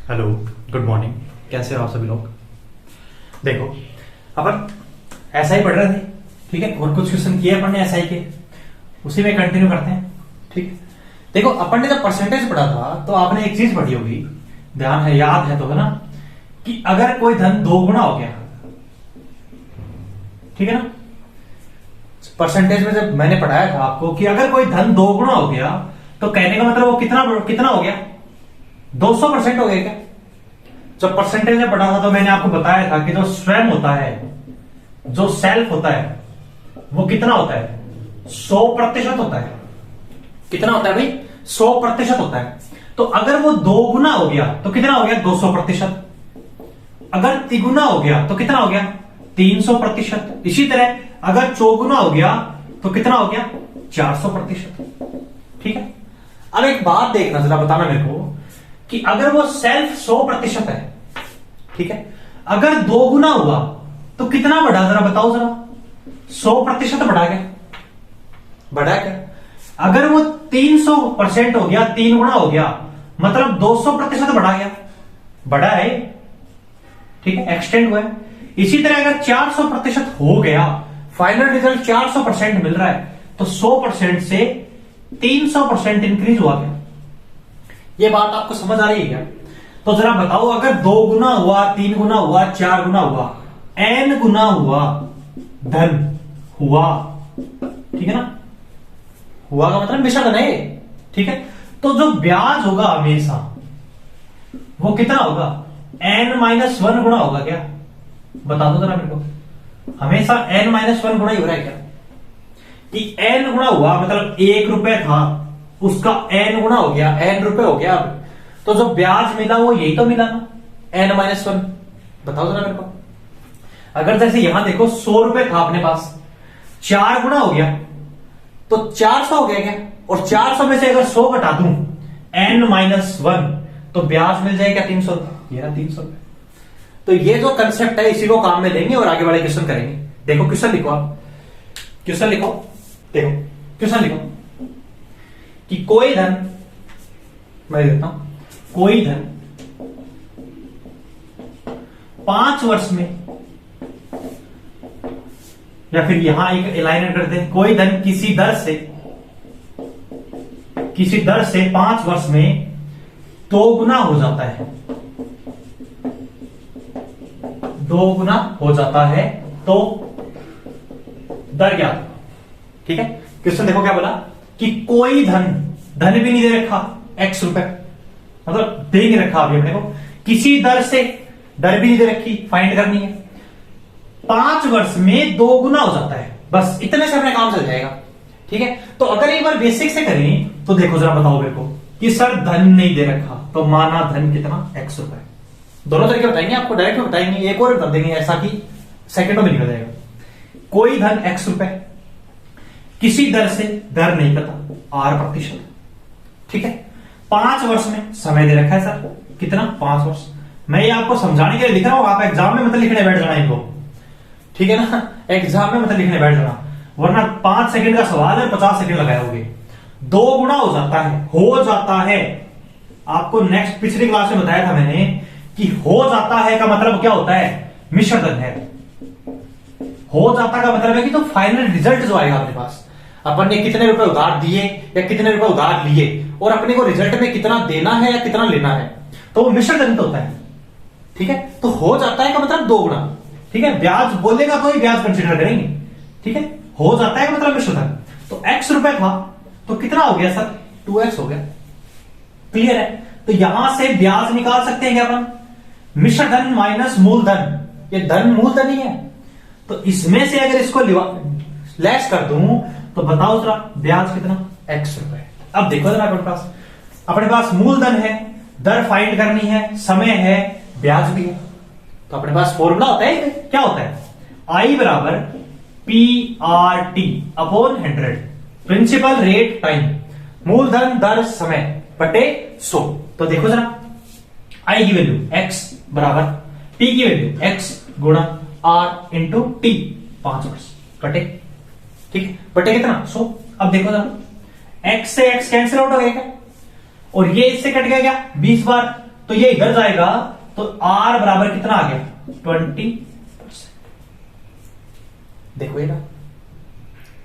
Hello, good morning. कैसे हो आप सभी लोग? देखो, अपन ऐसा ही पढ़ रहे थे, ठीक है। और कुछ क्वेश्चन किए अपन ने ऐसा ही के, उसी में कंटिन्यू करते हैं, ठीक है। देखो, अपन ने जब परसेंटेज पढ़ा था तो आपने एक चीज पढ़ी होगी, ध्यान है, याद है तो, है ना, कि अगर कोई धन 2 गुना हो गया, ठीक है ना। परसेंटेज में जब मैंने पढ़ाया था आपको कि अगर कोई धन 2 गुना हो गया तो कहने का मतलब वो कितना हो गया, 200% हो गया क्या। जब परसेंटेज में पढ़ा था तो मैंने आपको बताया था कि जो स्वयं होता है, जो सेल्फ होता है, वो कितना होता है, 100% होता है। कितना होता है भाई? 100% होता है। तो अगर वो 2 गुना हो गया तो कितना हो गया, 200%। अगर 3 गुना हो गया तो कितना हो गया, 300%। इसी तरह अगर 4 गुना हो गया तो कितना हो गया, 400%। ठीक है। अब एक बात देखना, जरा बताना मेरे को कि अगर वो सेल्फ 100% है, ठीक है, अगर 2 गुना हुआ तो कितना बढ़ा, जरा बताओ जरा। 100% बढ़ा क्या, बढ़ा क्या। अगर वो 300% हो गया, 3 गुना हो गया, मतलब 200% बढ़ा गया, बढ़ा है, ठीक है, एक्सटेंड हुआ है। इसी तरह अगर 400% हो गया, फाइनल रिजल्ट 400% मिल रहा है, तो 100% से 300% इंक्रीज हुआ क्या। ये बात आपको समझ आ रही है क्या? तो जरा बताओ, अगर 2 गुना हुआ, 3 गुना हुआ, 4 गुना हुआ, n गुना हुआ धन हुआ, ठीक है ना। हुआ का मतलब मिश्रण है, ठीक है। तो जो ब्याज होगा हमेशा वो कितना होगा, n-1 गुना होगा क्या। बता दो जरा मेरे को, हमेशा n-1 गुना ही हो रहा है क्या, कि n गुना हुआ मतलब 1 रुपए था, उसका n गुना हो गया, n रुपए हो गया। अब तो जो ब्याज मिला वो यही तो मिला ना, n-1। बताओ जरा मेरे को। अगर जैसे यहां देखो 100 रुपए था अपने पास, 4 गुना हो गया तो 400 हो गया क्या। और 400 में से अगर 100 घटा दूं, n-1, तो ब्याज मिल जाएगा 300 रुपए, ये ना 300 रुपए। तो ये जो कंसेप्ट है इसी को काम में लेंगे और आगे वाले क्वेश्चन करेंगे। देखो क्वेश्चन लिखो, आप क्वेश्चन लिखो, देखो क्वेश्चन लिखो कि कोई धन, मैं देता हूं, कोई धन 5 वर्ष में, या फिर यहां एक अलाइनमेंट करते हैं, कोई धन किसी दर से 5 वर्ष में 2 गुना हो जाता है, 2 गुना हो जाता है, तो दर क्या। ठीक है। क्वेश्चन देखो क्या बोला कि कोई धन भी नहीं दे रखा, x रुपए, मतलब दे नहीं रखा अभी अपने को, किसी दर से, दर भी नहीं दे रखी, फाइंड करनी है। 5 वर्ष में 2 गुना हो जाता है, बस इतने से अपना काम चल जाएगा। ठीक है। तो अगर एक बार बेसिक से करें तो देखो जरा बताओ मेरे को कि सर धन नहीं दे रखा, तो माना धन कितना, x रुपए। दोनों तरीके बताएंगे आपको, डायरेक्ट में बताएंगे, एक और बता देंगे ऐसा कि सेकंडों में निकल जाएगा। कोई धन x रुपए किसी दर से, दर नहीं पता, r%, ठीक है। 5 वर्ष में समय दे रखा है सर, कितना, 5 वर्ष। मैं ये आपको समझाने के लिए लिख रहा हूं, आप एग्जाम में मतलब लिखने बैठ जाना इनको, ठीक है ना। एग्जाम में मतलब लिखने बैठ जाना, वरना 5 सेकंड का सवाल है, 50 सेकंड लगाओगे। 2 गुना हो जाता है, आपको नेक्स्ट पिछली क्लास में बताया था मैंने कि हो जाता है का मतलब क्या होता है, मिश्र धन है। हो जाता का मतलब है कि तो फाइनल रिजल्ट जो आएगा अपने पास, अपन ने कितने रुपए उधार दिए या कितने रुपए उधार लिए, और अपने को रिजल्ट में कितना देना है या कितना लेना है, तो वो मिश्र धन होता है। ठीक है। तो हो जाता है का मतलब 2 गुना, ठीक है। ब्याज बोलेगा तो ही ब्याज कंसीडर करेंगे, ठीक है। हो जाता है का मतलब मिश्र धन। तो x रुपए था तो कितना हो गया सर, 2x हो गया। क्लियर है। तो यहां से ब्याज निकाल सकते हैं क्या अपन, मिश्र धन माइनस मूलधन, ये धन मूलधन ही है। तो इसमें से अगर इसको लेस कर दूं तो बताओ जरा ब्याज कितना, x रुपए। अब देखो जरा अपने पास मूलधन है, दर फाइंड करनी है, समय है, ब्याज भी है। तो अपने पास फॉर्मूला होता है, क्या होता है, I बराबर PRT upon 100, principal rate time, मूलधन दर समय बटे 100। तो देखो जरा, I की वैल्यू x बराबर P की वैल्यू x गुणा R इंटू T, 5 वर्ष बटे, ठीक है, बटे कितना, 100। अब देखो जरा, x से x कैंसिल आउट हो गया क्या, और ये इससे कट गया क्या 20 बार, तो ये इधर जाएगा तो R बराबर कितना आ गया 20%। देखो ये ना,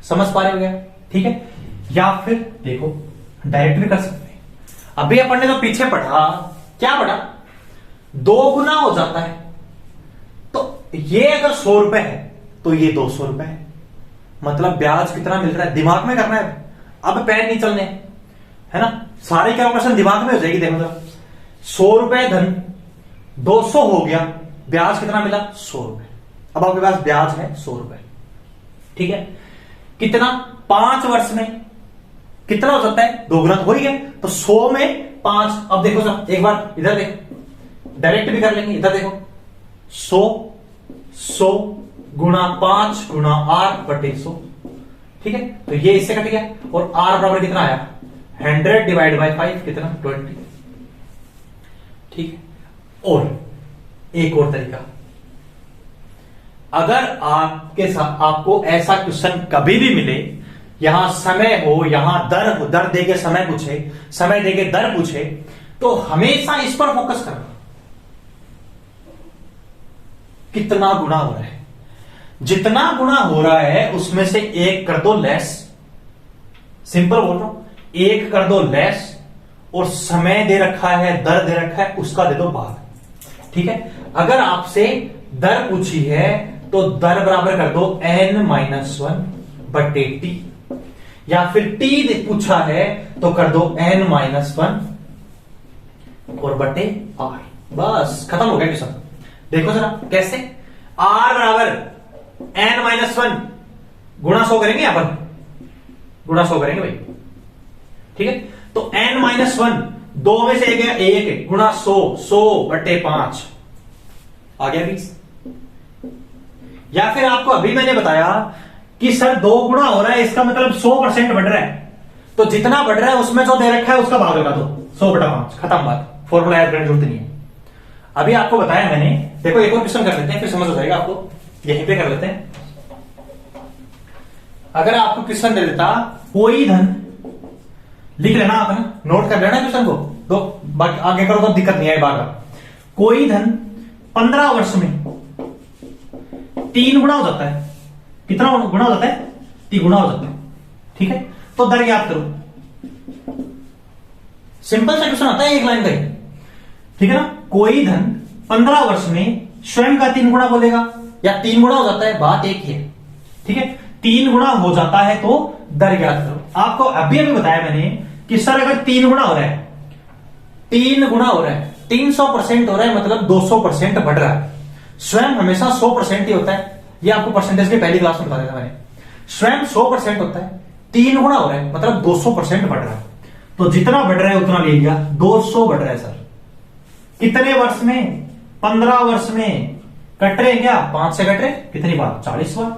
समझ पा रहे हो क्या? ठीक है। या फिर देखो डायरेक्ट भी कर सकते हैं। अभी अपन ने तो पीछे पढ़ा, क्या पढ़ा? 2 गुना हो जाता है, तो ये अगर 100 रुपए है तो ये 200 रुपए है, मतलब ब्याज कितना मिल रहा है दिमाग में करना है। अब पैर नहीं चलने, है ना, सारी कैलकुलेशन दिमाग में हो जाएगी। देखो तो 100 रुपए धन 200 हो गया, ब्याज कितना मिला 100 रुपए। अब आपके पास ब्याज है 100 रुपए, ठीक है। कितना 5 वर्ष में कितना हो सकता है? 2 गुना हो ही गया, तो 100 में 5। अब देखो सर एक बार इधर देखो, डायरेक्ट भी कर लेंगे। इधर देखो 100 गुणा 5 गुणा R बटे 100, ठीक है। तो ये इससे कट गया और R बराबर कितना आया 100 डिवाइड बाई 5 कितना 20, ठीक है। और एक और तरीका, अगर आपके साथ आपको ऐसा क्वेश्चन कभी भी मिले, यहां समय हो, यहां दर हो, दर देके समय पूछे, समय देके दर पूछे, तो हमेशा इस पर फोकस करना, कितना गुना हो रहा है। जितना गुना हो रहा है उसमें से 1 कर दो लेस, सिंपल बोल रहा हूं, 1 कर दो लेस, और समय दे रखा है, दर दे रखा है, उसका दे दो भाग, ठीक है। अगर आपसे दर पूछी है तो दर बराबर कर दो n-1 बटे t, या फिर t पूछा है तो कर दो n-1 और बटे r, बस खत्म हो गया क्वेश्चन। देखो जरा कैसे, r बराबर n-1 गुणा 100 करेंगे, यहां पर गुणा 100 करेंगे भाई, ठीक है। तो n-1 2 में से 1 गुणा 100 बटे 5 आ गया 20। या फिर आपको अभी मैंने बताया कि सर 2 गुणा हो रहा है, इसका मतलब 100% बढ़ रहा है, तो जितना बढ़ रहा है उसमें जो दे रखा है उसका भाग लगा दो, 100 बटा 5, खत्म बात, फॉर्मूला याद करने की जरूरत नहीं है। अभी आपको बताया मैंने, देखो एक और क्वेश्चन कर लेते हैं, फिर समझ हो जाएगा आपको, यहीं पे कर लेते हैं। अगर आपको क्वेश्चन दे देता, कोई धन, लिख लेना आप, ना नोट कर लेना क्वेश्चन को, तो बाकी आगे करो तो दिक्कत नहीं है बार बार। कोई धन 15 वर्ष में 3 गुना हो जाता है, कितना गुना हो जाता है? 3 गुना हो जाता है, ठीक है। तो दर याद करो, सिंपल सा क्वेश्चन आता है, एक लाइन का ही, ठीक है ना। कोई धन 15 वर्ष में स्वयं का 3 गुना बोलेगा, या 3 गुना हो जाता है, बात एक ही है, ठीक है। 3 गुना हो जाता है तो दर याद करो। आपको अभी बताया मैंने कि सर अगर 3 गुना हो रहा है, 3 गुना हो रहा है, 300% हो रहा है, मतलब 200% बढ़ रहा है। स्वयं हमेशा 100% ही होता है, ये आपको परसेंटेज की पहली क्लास में बताया था मैंने। स्वयं 100% होता है, 3 गुना हो रहा है मतलब 200% बढ़ रहा है, तो जितना बढ़ रहा है उतना ले लिया, 200 बढ़ रहा है सर। कितने वर्ष में? 15 वर्ष में। कट रहे हैं क्या? 5 से कट रहे, कितनी बार? 40 बार,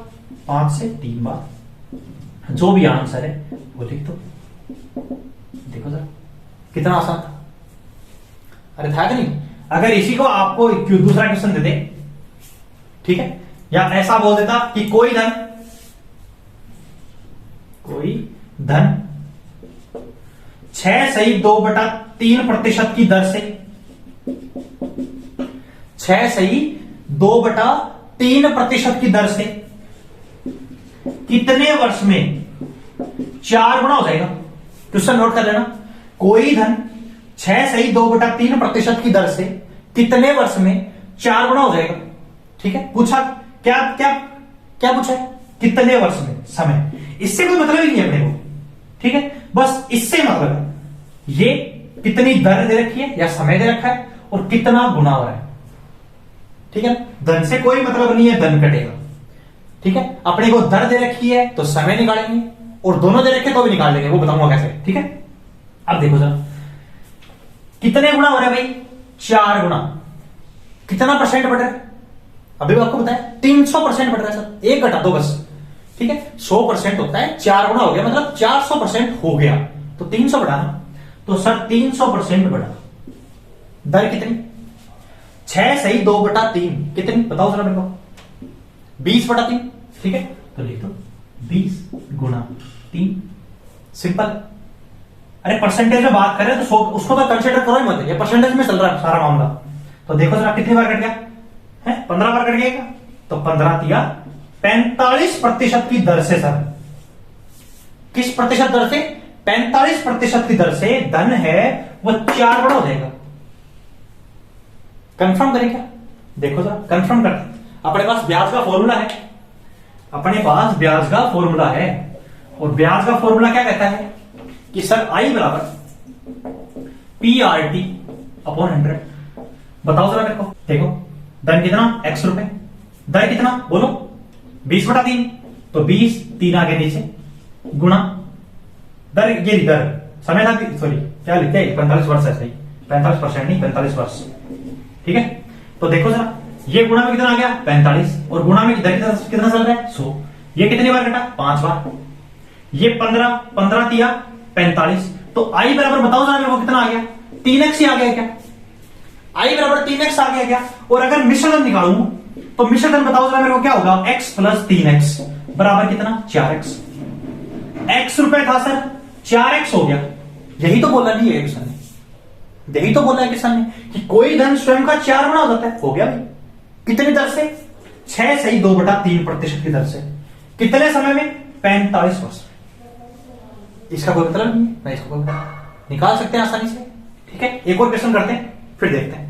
5 से 3 बार। जो भी आंसर है वो लिख दो। देखो सर कितना आसान था, अरे था कि नहीं? अगर इसी को आपको दूसरा क्वेश्चन दे दे, ठीक है, या ऐसा बोल देता कि कोई धन 6/2/3% की दर से, 6/2/3% की दर से कितने वर्ष में 4 गुना हो जाएगा? क्वेश्चन नोट कर लेना। कोई धन 6/2/3% की दर से कितने वर्ष में 4 गुना हो जाएगा, ठीक है। पूछा क्या क्या क्या पूछा है? कितने वर्ष में समय, इससे कोई मतलब ही नहीं है अपने को, ठीक है। बस इससे मतलब है ये कितनी दर दे रखी है या समय दे रखा है और कितना गुना हो रहा है, ठीक है। धन से कोई मतलब नहीं है, धन कटेगा, ठीक है। अपने को दर दे रखी है तो समय निकालेंगे, और दोनों दे रखे तो भी निकाल लेंगे, वो बताऊंगा कैसे, ठीक है। अब देखो जरा कितने गुना हो रहा है भाई? 4 गुना। कितना परसेंट बढ़ रहा है? अभी आपको बताया 300% बढ़ रहा है सर, 1 घटा दो बस, ठीक है। 100% होता है, 4 गुना हो गया मतलब 400% हो गया, तो 300 बढ़ाना, तो सर 300% बढ़ा। दर कितनी? 6/2/3 कितनी बताओ जरा मेरे को? 20/3, ठीक है। तो लिख दो 20 गुणा 3, सिंपल। अरे परसेंटेज में बात करें तो उसको तो कंसिडर करो ही मत, ये परसेंटेज में चल रहा है सारा मामला। तो देखो जरा कितनी बार कट गया है, 15 बार कट गया। तो 15 दिया 45% की दर से सर, किस प्रतिशत दर से? 45% की दर से धन है वो 4 गुना हो जाएगा। कंफर्म करें क्या? देखो जरा कंफर्म करते। अपने पास ब्याज का फॉर्मूला है, अपने पास ब्याज का फॉर्मूला है, और ब्याज का फॉर्मूला क्या कहता है कि सर आई बराबर PRT अपॉन 100। बताओ जरा मेरे को, देखो धन कितना? x रुपए, दर कितना बोलो? 20/3, तो 20 3 आगे नीचे गुणा दर, ये दर समय था, सॉरी क्या लिखते हैं 45 वर्ष है, सही 45% नहीं 45 वर्ष, ठीक है। तो देखो जरा ये गुणा में कितना आ गया 45, और गुणा में इधर कितना चल रहा है 100। ये कितनी बार कटा? 5 बार। ये 15 दिया 45, तो आई बराबर बताओ जरा मेरे को कितना आ गया? 3x ही आ गया क्या? आई बराबर 3x आ गया क्या? और अगर मिश्रधन निकालूं तो मिश्रधन बताओ जरा मेरे को क्या होगा? x + 3x बराबर कितना? 4x। x रुपए था सर, 4x हो गया। यही तो बोला नहीं है किसान ने, यही तो बोला है किसान ने कि कोई धन स्वयं का 4 गुना हो जाता है। हो गया भाई, कितनी दर से? 6 सही 2/3% की दर से। कितने समय में? 45 वर्ष। इसका कोई मतलब नहीं है, मैं इसका कोई मतलब निकाल सकते हैं आसानी से, ठीक है। एक और क्वेश्चन करते हैं फिर देखते हैं।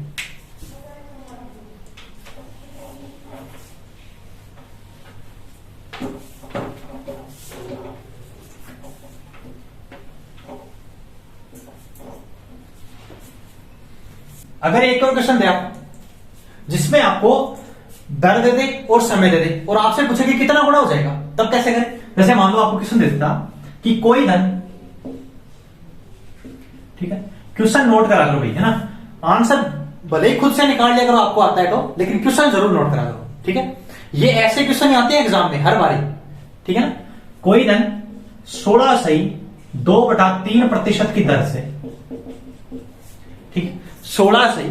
अगर एक और क्वेश्चन दे आप जिसमें आपको दर दे दे और समय दे दे और आपसे पूछे कि कितना गुना हो जाएगा, तब कैसे करें? जैसे मान लो आपको क्वेश्चन दे देता कि कोई धन, ठीक है, क्वेश्चन नोट करा करो भाई, है ना। आंसर भले ही खुद से निकाल लिया करो आपको आता है तो, लेकिन क्वेश्चन जरूर नोट करा करो, ठीक है। ये ऐसे क्वेश्चन आते हैं एग्जाम में हर बारी, ठीक है ना। कोई धन 16 सही 2/3% की दर से, ठीक है, 16 सही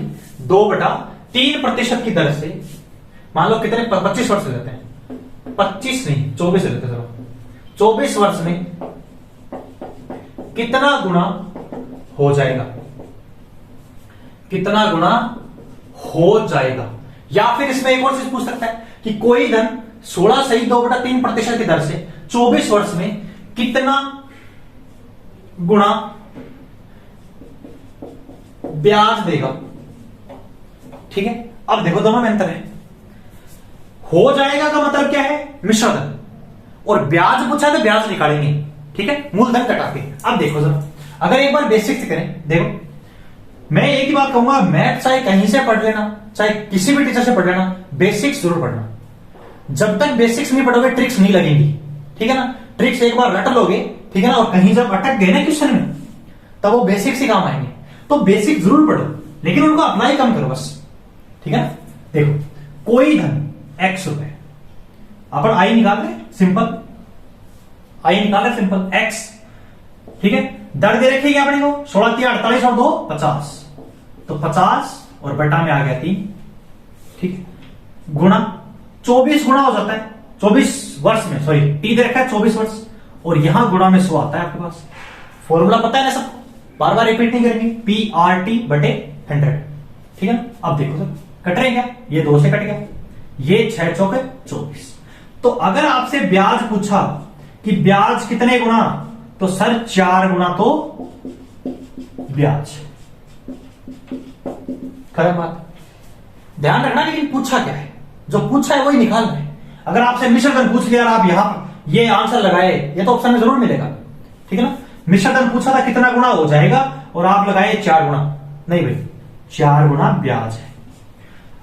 2/3% की दर से, मान लो कितने 25 वर्ष हो जाते हैं, 25 नहीं 24 हो जाते हैं, 24 वर्ष में कितना गुना हो जाएगा? कितना गुना हो जाएगा? या फिर इसमें एक और चीज पूछ सकता है कि कोई धन 16 सही 2/3% की दर से 24 वर्ष में कितना गुना ब्याज देगा, ठीक है। अब देखो दोनों में अंतर है। हो जाएगा का मतलब क्या है? मिश्रधन, और ब्याज पूछा तो ब्याज निकालेंगे, ठीक है, मूलधन कटा के। अब देखो जरा, अगर एक बार बेसिक से करें, देखो मैं एक ही बात कहूंगा, मैथ चाहे कहीं से पढ़ लेना, चाहे किसी भी टीचर से पढ़ लेना, बेसिक्स जरूर पढ़ना। जब तक बेसिक्स नहीं पढ़ोगे ट्रिक्स नहीं लगेंगी, ठीक है ना। ट्रिक्स एक बार रट लोगे, ठीक है ना, और कहीं जब अटक गए ना क्वेश्चन में, तब वो बेसिक्स ही काम आएंगे। तो बेसिक जरूर पढ़ो, लेकिन उनको अप्लाई कम करो बस, ठीक है ना। देखो कोई धन x रुपए, अपन आई निकाल रहे सिंपल, आई निकाल रहे सिंपल x, ठीक है। दर दे रखी है अपने को 16 3 48 और 2 50, तो 50 और बटा में आ गया 3, ठीक है, गुणा 24 गुणा हो जाता है 24 वर्ष में, सॉरी टी दे रखा है 24 वर्ष, और यहां गुणा में 100 आता है आपके पास। फॉर्मूला पता है ना सबको, बार बार रिपीट नहीं करेंगे, PRT/100, ठीक है ना। अब देखो सर कट रहे क्या? ये 2 से कट गया, ये 6 चौके 24। तो अगर आपसे ब्याज पूछा कि ब्याज कितने गुना, तो सर 4 गुना तो ब्याज। खराब बात, ध्यान रखना। लेकिन पूछा क्या है? जो पूछा है वही निकालना है। अगर आपसे मिश्रधन पूछ लिया और आप यहां ये आंसर लगाए, ये तो ऑप्शन में जरूर मिलेगा, ठीक है ना। मिश्रधन पूछा था कितना गुना हो जाएगा और आप लगाए 4 गुना, नहीं भाई 4 गुना ब्याज है।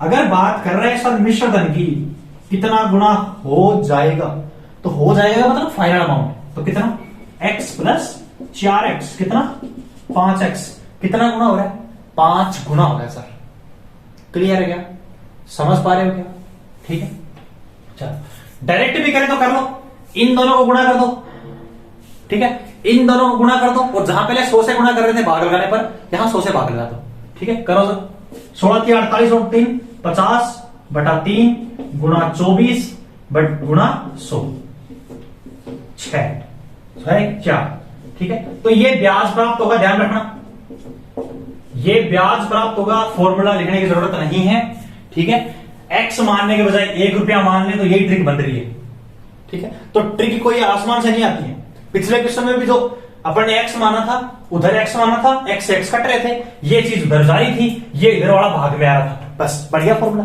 अगर बात कर रहे हैं सर मिश्रधन की कितना गुना हो जाएगा, तो हो जाएगा मतलब फाइनल अमाउंट, तो कितना x + 4x कितना 5x, कितना गुना हो रहा है? 5 गुना हो रहा है सर। क्लियर है क्या? समझ पा रहे हो क्या? ठीक है, चलो डायरेक्ट भी करें तो कर लो, इन दोनों को गुणा कर दो, ठीक है, इन दोनों को गुणा कर दो, और जहां पहले 100 से गुणा कर रहे थे भाग लगाने पर, यहां 100 से भाग लगा दो, ठीक है। करो सर, 16 3 48 और 3 50/3 गुणा 24 गुणा 100, 6 4 ठीक है, तो ये ब्याज प्राप्त होगा, ध्यान रखना, ये ब्याज प्राप्त होगा, फॉर्मूला लिखने की जरूरत नहीं है, ठीक है। एक्स मानने के बजाय 1 रुपया मान ले तो यही ट्रिक बन रही है, ठीक है। तो ट्रिक कोई आसमान से नहीं आती है। पिछले क्वेश्चन में भी जो अपन ने एक्स माना था, उधर एक्स माना था, एक्स से एक्स कट रहे थे, ये चीज उधर जा रही थी, ये इधर वाला भाग में आ रहा था, बस बढ़िया फॉर्मूला,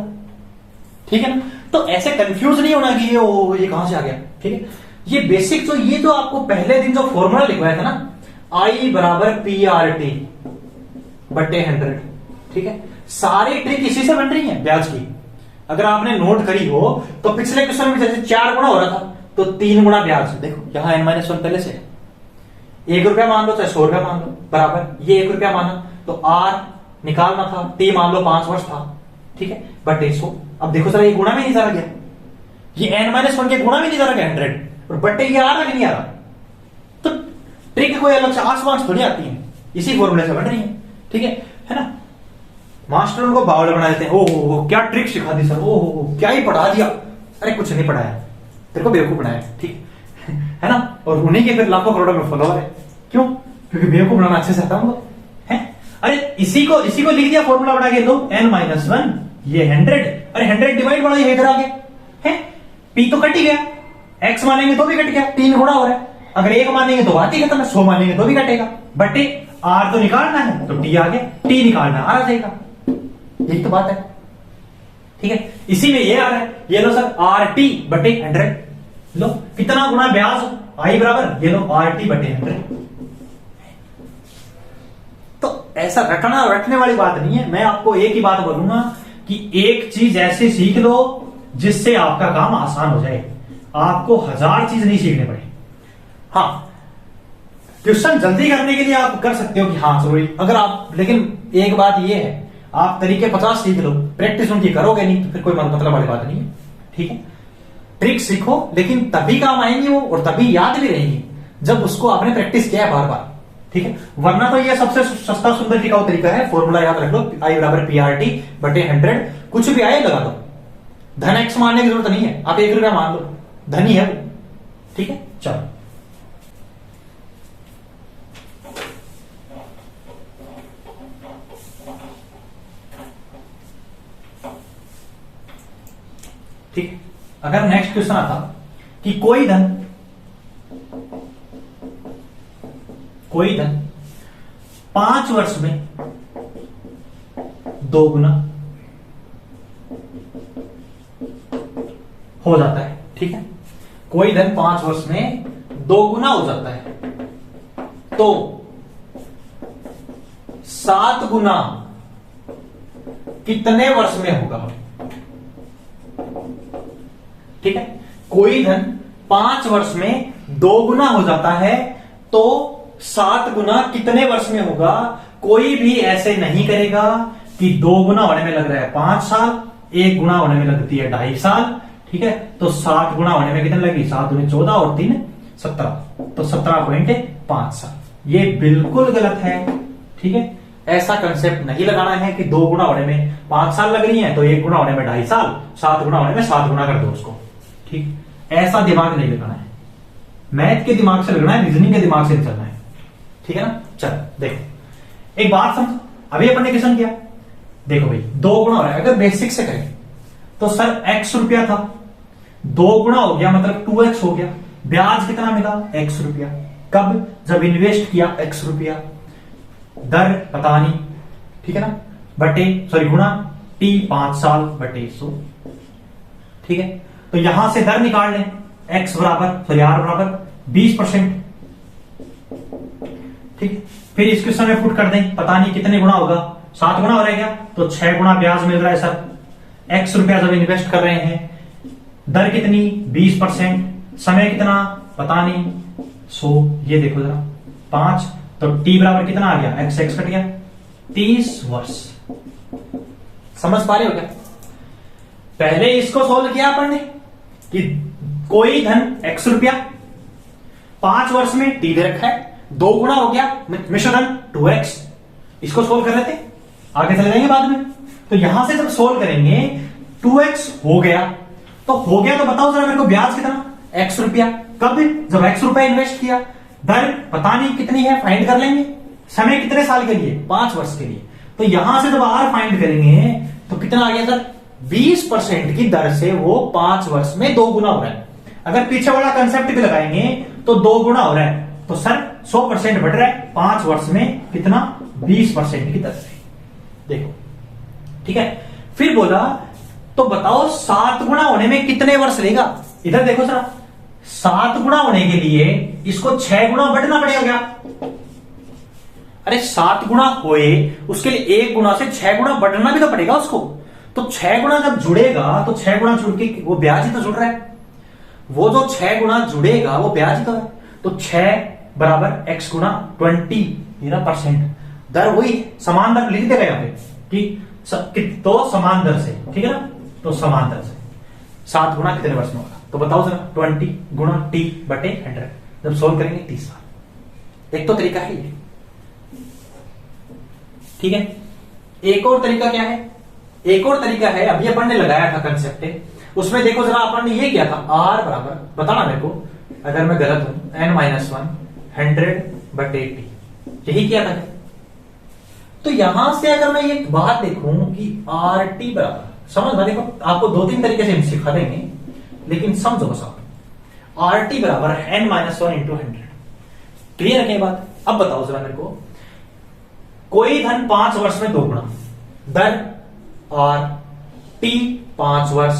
ठीक है ना। तो ऐसे कंफ्यूज नहीं होना कि ये कहां से आ गया, ठीक है। ये बेसिक जो आपको पहले दिन जो फॉर्मूला लिखवाया था ना, आई बराबर पी आर टी बट्टे 100, ठीक है, सारी ट्रिक इसी से बन रही है ब्याज की। अगर आपने नोट करी हो तो पिछले क्वेश्चन में जैसे 4 गुना हो रहा था तो 3 गुना ब्याज, देखो यहां n-1 पहले से 1 रुपया मान लो चाहे 100 रुपया मान लो, बराबर ये 1 रुपया माना तो आर निकालना था, टी मान लो 5 वर्ष था, ठीक है, बटे 100। अब देखो सर ये गुणा में नहीं सारा गया, ये n-1 के गुणा में नहीं सारा गया 100, और बटे ये आर नहीं आ रहा। तो ट्रिक कोई अलग से आसमान थोड़ी आती है, इसी फॉर्मूले से बन रही है, ठीक है ना। मास्टर उनको बावला बना देते हैं, ओ क्या ट्रिक सिखा दी सर, ओ क्या ही पढ़ा दिया, अरे कुछ नहीं पढ़ाया, तेरे को बेवकूफ बनाया, ठीक है ना। और उन्हीं के फिर लाखों करोड़ों में फॉलोवर है, क्यों? क्योंकि बेवकूफ बनाना अच्छे से आता हूं है। अरे इसी को लिख दिया फॉर्मूला बना के, लो n-1 ये 100, अरे 100 डिवाइड बढ़ा, ये इधर आ गया है, पी तो कट ही गया, एक्स मानेंगे तो भी कट गया, 3 गुणा हो रहा है, अगर 1 मानेंगे तो बात ही खत्म है, 100 मानेंगे तो भी कटेगा, बटे आर तो निकालना है तो टी आ गया, टी निकालना आर आ जाएगा, यही तो बात है, ठीक है। इसी में ये आ रहा है, ये लो सर आर टी बटे 100, लो कितना गुना ब्याज, आई बराबर ये लो आर टी बटे 100। तो ऐसा रटने वाली बात नहीं है, मैं आपको एक ही बात बोलूंगा कि एक चीज ऐसे सीख लो जिससे आपका काम आसान हो जाए, आपको 1000 चीज नहीं सीखने पड़े। हाँ, क्वेश्चन जल्दी करने के लिए आप कर सकते हो कि हाँ जरूरी, अगर आप, लेकिन एक बात ये है, आप तरीके 50 सीख लो, प्रैक्टिस उनकी करोगे नहीं तो फिर कोई मतलब वाली बात नहीं है, ठीक है। ट्रिक सीखो लेकिन तभी काम आएंगी वो, और तभी याद भी रहेंगी जब उसको आपने प्रैक्टिस किया है बार बार, ठीक है। वरना तो ये सबसे सस्ता सुंदर टिकाऊ तरीका है, फॉर्मूला याद रख लो, आई बराबर पी आर टी बटे 100, कुछ भी आए लगा दो, धन एक्स मानने की जरूरत नहीं है, आप 1 रुपया मान लो, धन ही है वो, ठीक है। चलो ठीक है। अगर नेक्स्ट क्वेश्चन आता कि कोई धन 5 वर्ष में 2 गुना हो जाता है, ठीक है, कोई धन 5 वर्ष में 2 गुना हो जाता है, तो 7 गुना कितने वर्ष में होगा, ठीक है। कोई धन 5 वर्ष में 2 गुना हो जाता है तो 7 गुना कितने वर्ष में होगा। कोई भी ऐसे नहीं करेगा कि 2 गुना होने में लग रहा है 5 साल, 1 गुना होने में लगती है 2.5 साल, ठीक है। तो 7 गुना होने में कितने लगी, 7 दूनी 14 और 3 17, तो 17.5 साल। ये बिल्कुल गलत है, ठीक है। ऐसा कंसेप्ट नहीं लगाना है कि 2 गुना होने में 5 साल लग रही है तो 1 गुना होने में 2.5 साल, 7 गुना होने में 7 गुना कर दो उसको, ठीक। ऐसा दिमाग नहीं लगाना है, मैथ के दिमाग से लगना है, रीजनिंग के दिमाग से नहीं चलना है, ठीक है ना। चलो देखो एक बात समझ, अभी अपन ने क्वेश्चन किया, देखो भाई 2 गुना हो रहा है, अगर बेसिक से करें तो सर x रुपया था, 2 गुना हो गया मतलब 2x हो गया, ब्याज कितना मिला x रुपया, कब, जब इन्वेस्ट किया x रुपया, दर पता नहीं, ठीक है ना, बटे सॉरी गुणा t 5 साल बटे 100, ठीक है। तो यहां से दर निकाल लें, x बराबर सॉरी r बराबर 20%, ठीक है। फिर इस क्वेश्चन में पुट कर दें, पता नहीं कितने गुना होगा, 7 गुना हो रहा है क्या, तो 6 गुना ब्याज मिल रहा है सर, x रुपया जब इन्वेस्ट कर रहे हैं, दर कितनी 20%, समय कितना पता नहीं 100, ये देखो जरा 5, तो t बराबर कितना आ गया, x कट गया 30 वर्ष। समझ पा रहे हो क्या? पहले इसको सोल्व किया अपन ने कि कोई धन x रुपया 5 वर्ष में t दे रखा है, 2 गुना हो गया मिश्र धन 2x, इसको सोल्व कर रहे थे, आगे चले जाएंगे बाद में। तो यहां से जब सोल्व करेंगे 2x हो गया, तो बताओ जरा मेरे को ब्याज कितना x रुपया, कब, जब x रुपया इन्वेस्ट किया, दर पता नहीं कितनी है, फाइंड कर लेंगे। समय कितने साल के लिए? 5 वर्ष के लिए। तो यहां से जब आर फाइंड करेंगे तो कितना आ गया सर? 20% की दर से वो 5 वर्ष में 2 गुना हो रहा है। अगर पीछे वाला कंसेप्ट भी लगाएंगे तो 2 गुना हो रहा है, तो सर 100% बढ़ रहा है 5 वर्ष में कितना? 20% की दर से। देखो ठीक है। फिर बोला तो बताओ 7 गुना होने में कितने वर्ष लेगा? इधर देखो सर, 7 गुना होने के लिए इसको 6 गुना बढ़ना पड़ेगा क्या? अरे 7 गुना होए उसके लिए 1 गुना से 6 गुना बढ़ना भी तो पड़ेगा उसको। तो 6 गुना जब जुड़ेगा तो 6 गुना जुड़ के वो ब्याज ही तो जुड़ रहा है। वो जो 6 गुना जुड़ेगा वो ब्याज ही तो है। तो 6 बराबर x गुना 20%। दर वही समान दर लिख देगा यहां पे कि तो समान दर से, ठीक है ना? तो समान दर से 7 गुना कितने वर्ष में होगा? तो बताओ जरा, 20 गुना t बटे 100 जब सोल्व करेंगे 30 साल। एक तो तरीका है ये, ठीक है। एक और तरीका क्या है? एक और तरीका है, अभी अपन ने लगाया था कंसेप्ट, उसमें देखो जरा अपन ने ये किया था r बराबर, बताना मेरे को अगर मैं गलत हूं, n-1 100/80 यही किया था। तो यहां से अगर मैं एक बात देखूं कि RT बराबर, समझना, देखो आपको 2-3 तरीके से सिखा देंगे लेकिन समझो बस आप। RT बराबर n-1 × 100। क्लियर है क्या बात? अब बताओ जरा मेरे को, कोई धन 5 वर्ष में 2 गुना, दर और t 5 वर्ष,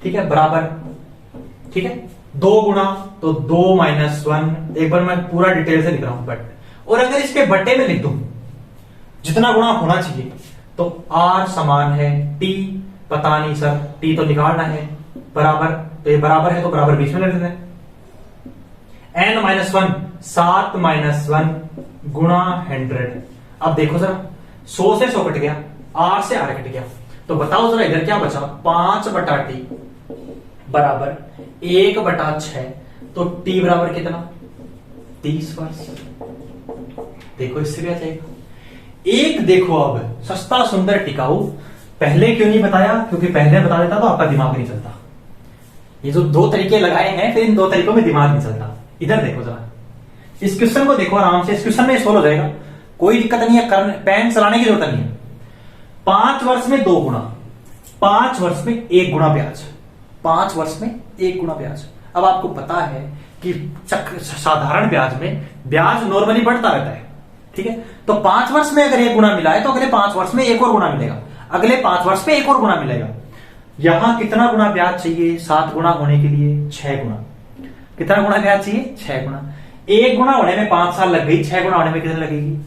ठीक है, बराबर, ठीक है, 2 गुना तो 2 - 1। एक बार मैं पूरा डिटेल से लिख रहा हूं बट, और अगर इसके बट्टे में लिख दूं जितना गुना होना चाहिए तो r समान है t, पता नहीं सर t तो निकालना है, बराबर, तो ये बराबर है तो बराबर बीच में ले लेते हैं। n-1 7 - 1 गुणा 100। अब देखो जरा, 100 से 100 कट गया, r से r कट गया, तो बताओ जरा इधर क्या बचा? 5/t बराबर 1/6। तो t बराबर कितना? 30 वर्ष। देखो इससे क्या जाएगा? एक देखो अब सस्ता सुंदर टिकाऊ, पहले क्यों नहीं बताया? क्योंकि पहले बता देता तो आपका दिमाग नहीं चलता। ये जो 2 तरीके लगाए हैं फिर इन 2 तरीकों में दिमाग नहीं चलता। इधर देखो जरा, इस क्वेश्चन को देखो आराम से, इस क्वेश्चन में सोल्व हो जाएगा, कोई दिक्कत नहीं है, पेन चलाने की जरूरत नहीं है। 5 वर्ष में 2 गुना, 5 वर्ष में 1 गुना ब्याज, 5 वर्ष में 1 गुना ब्याज। अब आपको पता है कि साधारण ब्याज में ब्याज नॉर्मली बढ़ता रहता है, ठीक है। तो 5 वर्ष में अगर 1 गुना मिला है तो अगले 5 वर्ष में 1 और गुना मिलेगा, अगले 5 वर्ष में 1 और गुना मिलेगा। यहां कितना गुना ब्याज चाहिए? 7 गुना होने के लिए 6 गुना। कितना गुना ब्याज चाहिए? 6 गुना। 1 गुना होने में 5 साल लग गई, 6 गुना होने में कितनी लगेगी?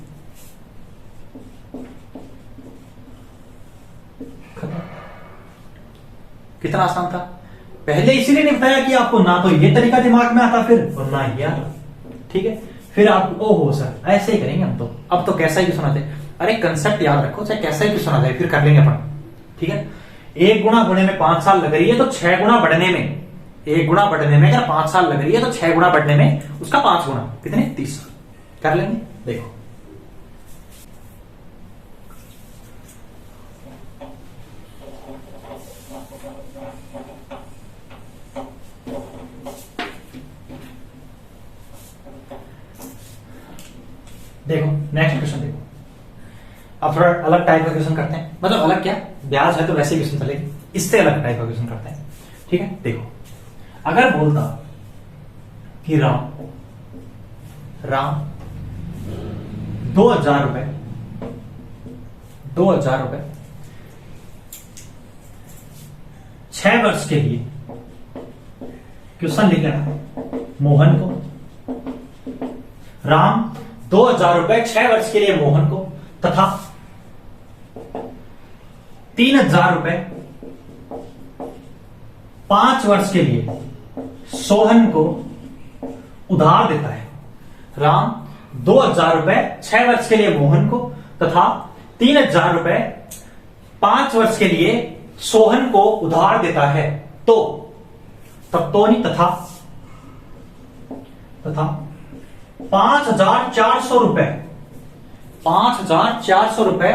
कितना आसान था। पहले इसीलिए नहीं बताया कि आपको ना तो ये तरीका दिमाग में आता फिर और ना ये आता, ठीक है। फिर आप ओहो सर ऐसे ही करेंगे हम तो, अब तो कैसा ही सुनाते। अरे कंसेप्ट याद रखो, चाहे कैसा ही सुना जाए, फिर कर लेंगे अपन, ठीक है। 1 गुना होने में 5 साल लग रही है तो 6 गुना बढ़ने में, 1 गुना बढ़ने में अगर 5 साल लग रही है तो 6 गुना बढ़ने में उसका 5 गुना, कितने? 30 साल। कर लेंगे, देखो देखो नेक्स्ट क्वेश्चन देखो। अब थोड़ा अलग टाइप का क्वेश्चन करते हैं, मतलब अलग क्या, ब्याज है तो वैसे क्वेश्चन चलेगा, इससे अलग टाइप का क्वेश्चन करते हैं, ठीक है। देखो अगर बोलता कि राम 2000 रुपए 6 वर्ष के लिए, क्वेश्चन लिख लेना, मोहन को, राम 2000 रुपए 6 वर्ष के लिए मोहन को तथा 3000 रुपए 5 वर्ष के लिए सोहन को उधार देता है। राम 2000 रुपए 6 वर्ष के लिए मोहन को तथा 3000 रुपए 5 वर्ष के लिए सोहन को उधार देता है, तो तब तो नहीं, तथा 5400 रुपए 5400 रुपए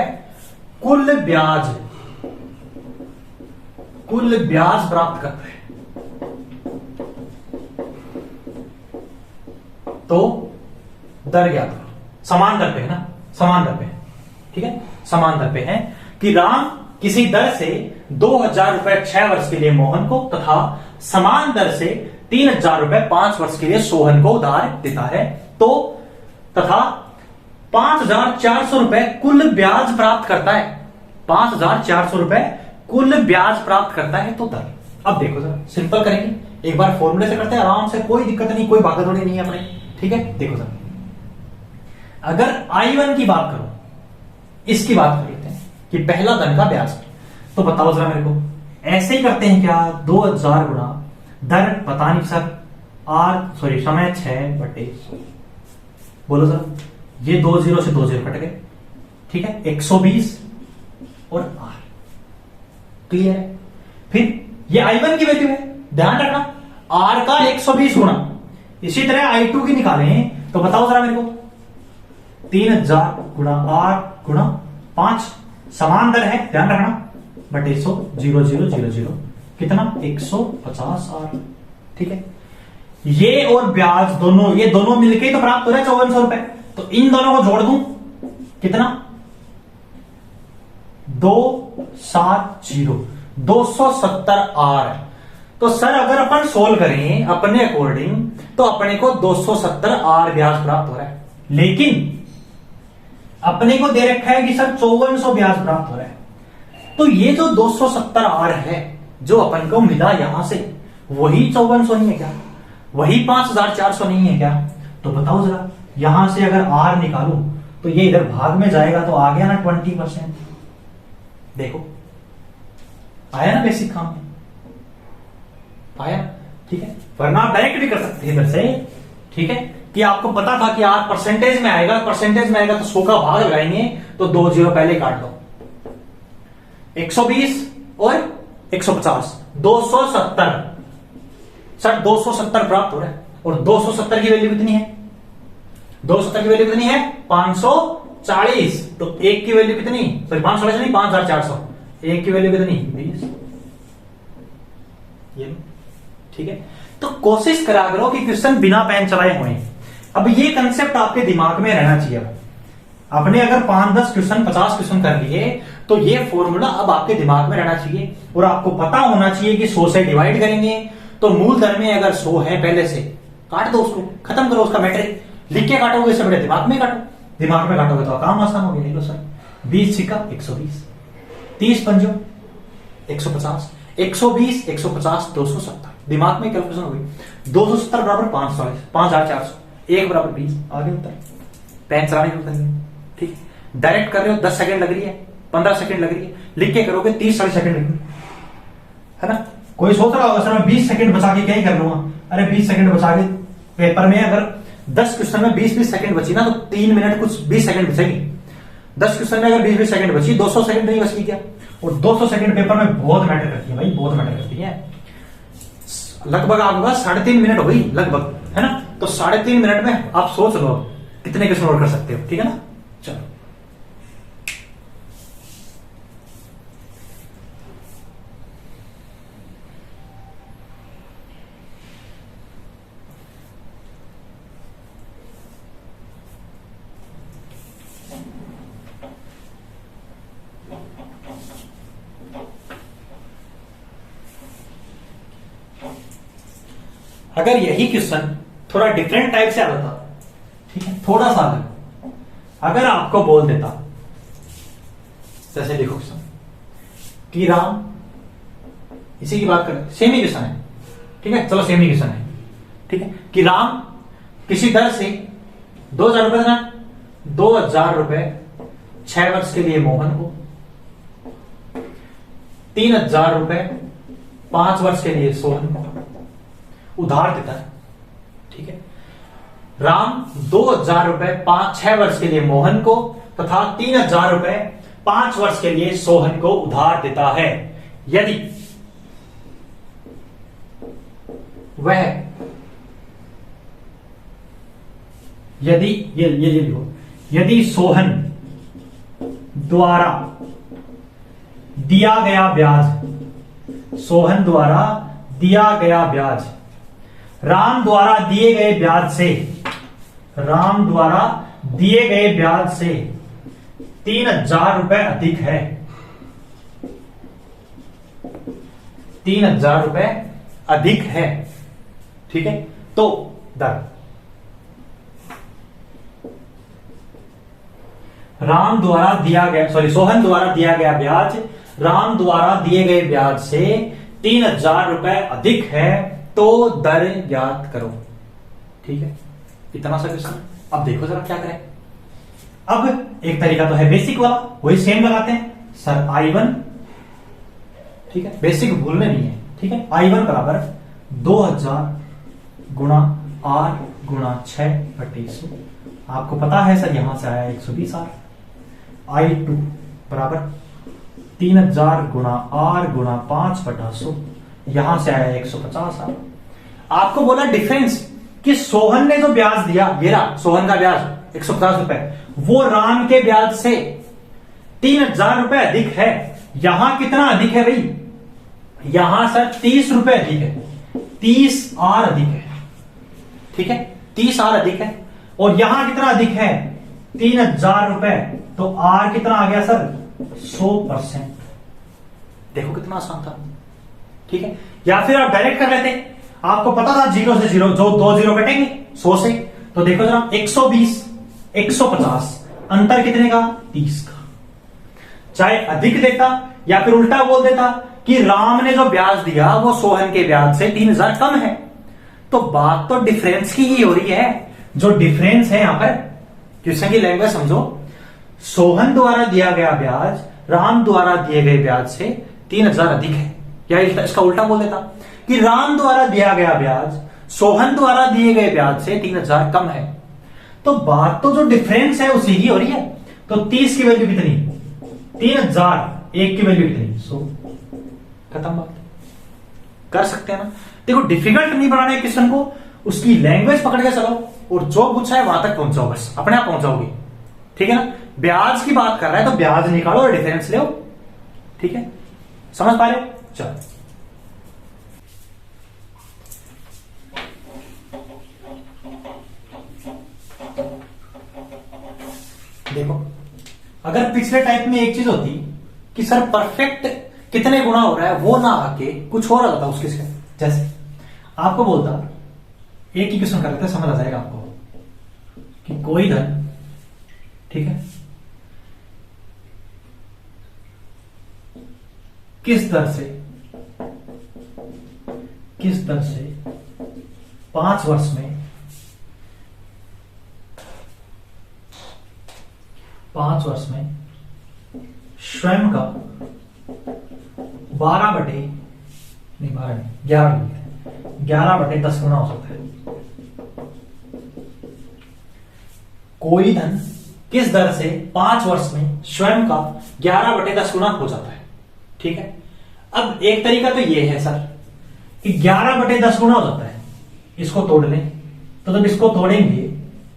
कुल ब्याज प्राप्त करता है। तो दर ज्ञात करो। समान दर पे है ना, समान दर पे, ठीक है, समान दर पे है कि राम किसी दर से 2,000 रुपए 6 वर्ष के लिए मोहन को तथा समान दर से 3,000 रुपए 5 वर्ष के लिए सोहन को उधार देता है, तो तथा 5,400 रुपए कुल ब्याज प्राप्त करता है, 5,400 रुपए कुल ब्याज प्राप्त करता है, तो दर। अब देखो जरा सिंपल करेंगे, एक बार फॉर्मूले से करते हैं आराम से, कोई दिक्कत नहीं, कोई भागदौड़ी नहीं है अपने, ठीक है। देखो जरा, अगर I1 की बात करो, इसकी बात कर लेते हैं कि पहला धन का ब्याज, तो बताओ जरा मेरे को, ऐसे ही करते हैं क्या, 2,000 गुना दर पता नहीं सर, समय 6/100, बोलो जरा, ये 2 0 से 2 0 कट गए, ठीक है, 120 और R, क्लियर है। फिर ये I1 की वैल्यू है, ध्यान रखना, R का 120 गुना, इसी तरह I2 की निकालें तो बताओ जरा मेरे को, 3,000 गुना R गुना 5, समान दर है, ध्यान रखना, बटे 100 0 0 0 0, कितना 150 R, ठीक है। ये और ब्याज दोनों, ये दोनों मिलके तो प्राप्त हो रहा है 5400 रुपए, तो इन दोनों को जोड़ दूं, कितना 270, 270 R। तो सर अगर अपन सोल्व करें अपने अकॉर्डिंग तो अपने को 270 R ब्याज प्राप्त हो रहा है, लेकिन अपने को दे रखा है कि सर 5400 ब्याज प्राप्त हो रहा है, तो ये जो 270 R है जो अपन को मिला यहां से, वही 5400 नहीं है क्या, वही 5,400 नहीं है क्या, तो बताओ जरा, यहां से अगर R निकालूं तो ये इधर भाग में जाएगा तो आ गया ना 20%, देखो आया ना बेसिक काम में, आया, ठीक है। वरना आप डायरेक्ट भी कर सकते हैं इधर से, ठीक है, कि आपको पता था कि R परसेंटेज में आएगा, परसेंटेज में आएगा तो 100 का भाग लगाएंगे तो 2 0 पहले काट दो, 120 और 150, 270, सर 270 प्राप्त हो रहा है, और 270 की वैल्यू कितनी है, 270 की वैल्यू कितनी है 540, तो एक की वैल्यू कितनी, सॉरी 540 नहीं 5,400, एक की वैल्यू कितनी 20, ये ठीक है। तो कोशिश करा करो कि क्वेश्चन बिना पेन चलाए हुए। अब ये कंसेप्ट आपके दिमाग में रहना चाहिए। आपने अगर 5-10 क्वेश्चन 50 क्वेश्चन कर लिए तो ये फॉर्मूला अब आपके दिमाग में रहना चाहिए, और आपको पता होना चाहिए कि 100 से डिवाइड करेंगे तो मूल दर में अगर 100 है पहले से काट दो, उसको खत्म करो, उसका मैट्रिक लिख के काटोगे, इससे बड़े दिमाग में काटो, दिमाग में काटोगे तो काम आसान हो गया। लो सर 20 सिक्का 120, 30 पंजो 150, 120 150 270, दिमाग में कैलकुलेशन हो गई। 270 बराबर 540, 5,400, 1 बराबर 20, आगे उत्तर। पेन चलाने की जरूरत नहीं, ठीक, डायरेक्ट कर रहे हो, 10 सेकंड लग रही है, 15 सेकंड लग रही है, लिख के करोगे 30-40 सेकंड लगेंगे, है ना। कोई सोच रहा होगा सर मैं 20 सेकंड बचा के क्या ही कर लूंगा, अरे 20 सेकंड बचा के पेपर में अगर 10 क्वेश्चन में 20-20 सेकंड बची ना तो 3 मिनट कुछ 20 सेकंड बचेगी। 10 क्वेश्चन में अगर 20-20 सेकंड बची, 200 सेकंड नहीं बची क्या, और 200 सेकंड पेपर में बहुत मैटर करती है भाई, बहुत मैटर करती है। लगभग आपका 3.5 मिनट हो गई लगभग, है ना, तो 3.5 मिनट में आप सोच लो कितने क्वेश्चन और कर सकते हो, ठीक है ना। चलो अगर यही क्वेश्चन थोड़ा डिफरेंट टाइप से आता था, ठीक है, थोड़ा सा अलग, अगर आपको बोल देता, जैसे देखो क्वेश्चन कि राम, इसी की बात करें, सेम ही क्वेश्चन है, ठीक है, चलो सेम ही क्वेश्चन है, ठीक है, कि राम किसी दर से 2,000 रुपए देना, 2,000 रुपए 6 वर्ष के लिए मोहन को, 3,000 रुपए 5 वर्ष के लिए सोहन को उधार देता है, ठीक है। राम 2,000 रुपए 6 वर्ष के लिए मोहन को तथा 3,000 रुपए 5 वर्ष के लिए सोहन को उधार देता है, यदि वह, यदि ये लिखो, यदि सोहन द्वारा दिया गया ब्याज, सोहन द्वारा दिया गया ब्याज राम द्वारा दिए गए ब्याज से राम द्वारा दिए गए ब्याज से 3,000 रुपए अधिक है, 3,000 रुपए अधिक है, ठीक है। तो दर राम द्वारा दिया गया, सोहन द्वारा दिया गया ब्याज राम द्वारा दिए गए ब्याज से 3,000 रुपए अधिक है, तो दर ज्ञात करो, ठीक है। इतना सा क्वेश्चन। अब देखो जरा क्या करें। अब एक तरीका तो है बेसिक वाला, वही सेम लगाते हैं सर I1, ठीक है, बेसिक भूलने नहीं है, ठीक है। I1 बराबर 2000 गुणा R गुणा 6/100, आपको पता है सर यहां से आया 120 R। I2 बराबर 3,000 गुणा R गुणा 5/100, यहां से आया 150 R। आपको बोला डिफरेंस कि सोहन ने जो ब्याज दिया, ये रहा सोहन का ब्याज 150 रुपए, वो राम के ब्याज से 3,000 रुपए अधिक है। यहां कितना अधिक है भाई, यहां सर 30 रुपए अधिक है, 30 R अधिक है, ठीक है, 30 R अधिक है। और यहां कितना अधिक है, 3,000 रुपए, तो R कितना आ गया सर 100%। देखो कितना आसान था, ठीक है। या फिर आप डायरेक्ट कर लेते, आपको पता था 0 से 0 जो 2 0 कटेंगे 100 से, तो देखो जरा 120 150, अंतर कितने का, 30 का। चाहे अधिक देता या फिर उल्टा बोल देता कि राम ने जो ब्याज दिया वो सोहन के ब्याज से 3,000 कम है, तो बात तो डिफरेंस की ही हो रही है। जो डिफरेंस है यहां पर, क्वेश्चन की लैंग्वेज समझो, सोहन द्वारा दिया गया ब्याज राम द्वारा दिए गए ब्याज से 3,000 अधिक है, या इसका उल्टा बोल देता कि राम द्वारा दिया गया ब्याज सोहन द्वारा दिए गए ब्याज से 3,000 कम है, तो बात तो जो डिफरेंस है उसी की हो रही है। तो 30 की वैल्यू कितनी, 3,000, 1 की वैल्यू कितनी 100, खत्म बात। कर सकते हैं ना। देखो डिफिकल्ट नहीं बनाना है क्वेश्चन को, उसकी लैंग्वेज पकड़ के चलो और जो पूछा है वहां तक पहुंचाओ, बस अपने आप पहुंचाओगे, ठीक है ना। ब्याज की बात कर रहा है तो ब्याज निकालो और डिफरेंस ले, ठीक है, समझ पा रहे हो। चलो देखो, अगर पिछले टाइप में एक चीज होती कि सर परफेक्ट कितने गुना हो रहा है वो ना आके कुछ और आता उसके से, जैसे आपको बोलता, एक ही क्वेश्चन कर लेते समझ आ जाएगा आपको, कि कोई धन, ठीक है, किस दर से 5 वर्ष में 5 वर्ष में स्वयं का 11/10 गुना हो सकता है। कोई धन किस दर से 5 वर्ष में स्वयं का 11/10 गुना हो जाता है, ठीक है। अब एक तरीका तो ये है सर कि 11/10 गुना हो जाता है, इसको तोड़ लें, तो जब इसको तोड़ेंगे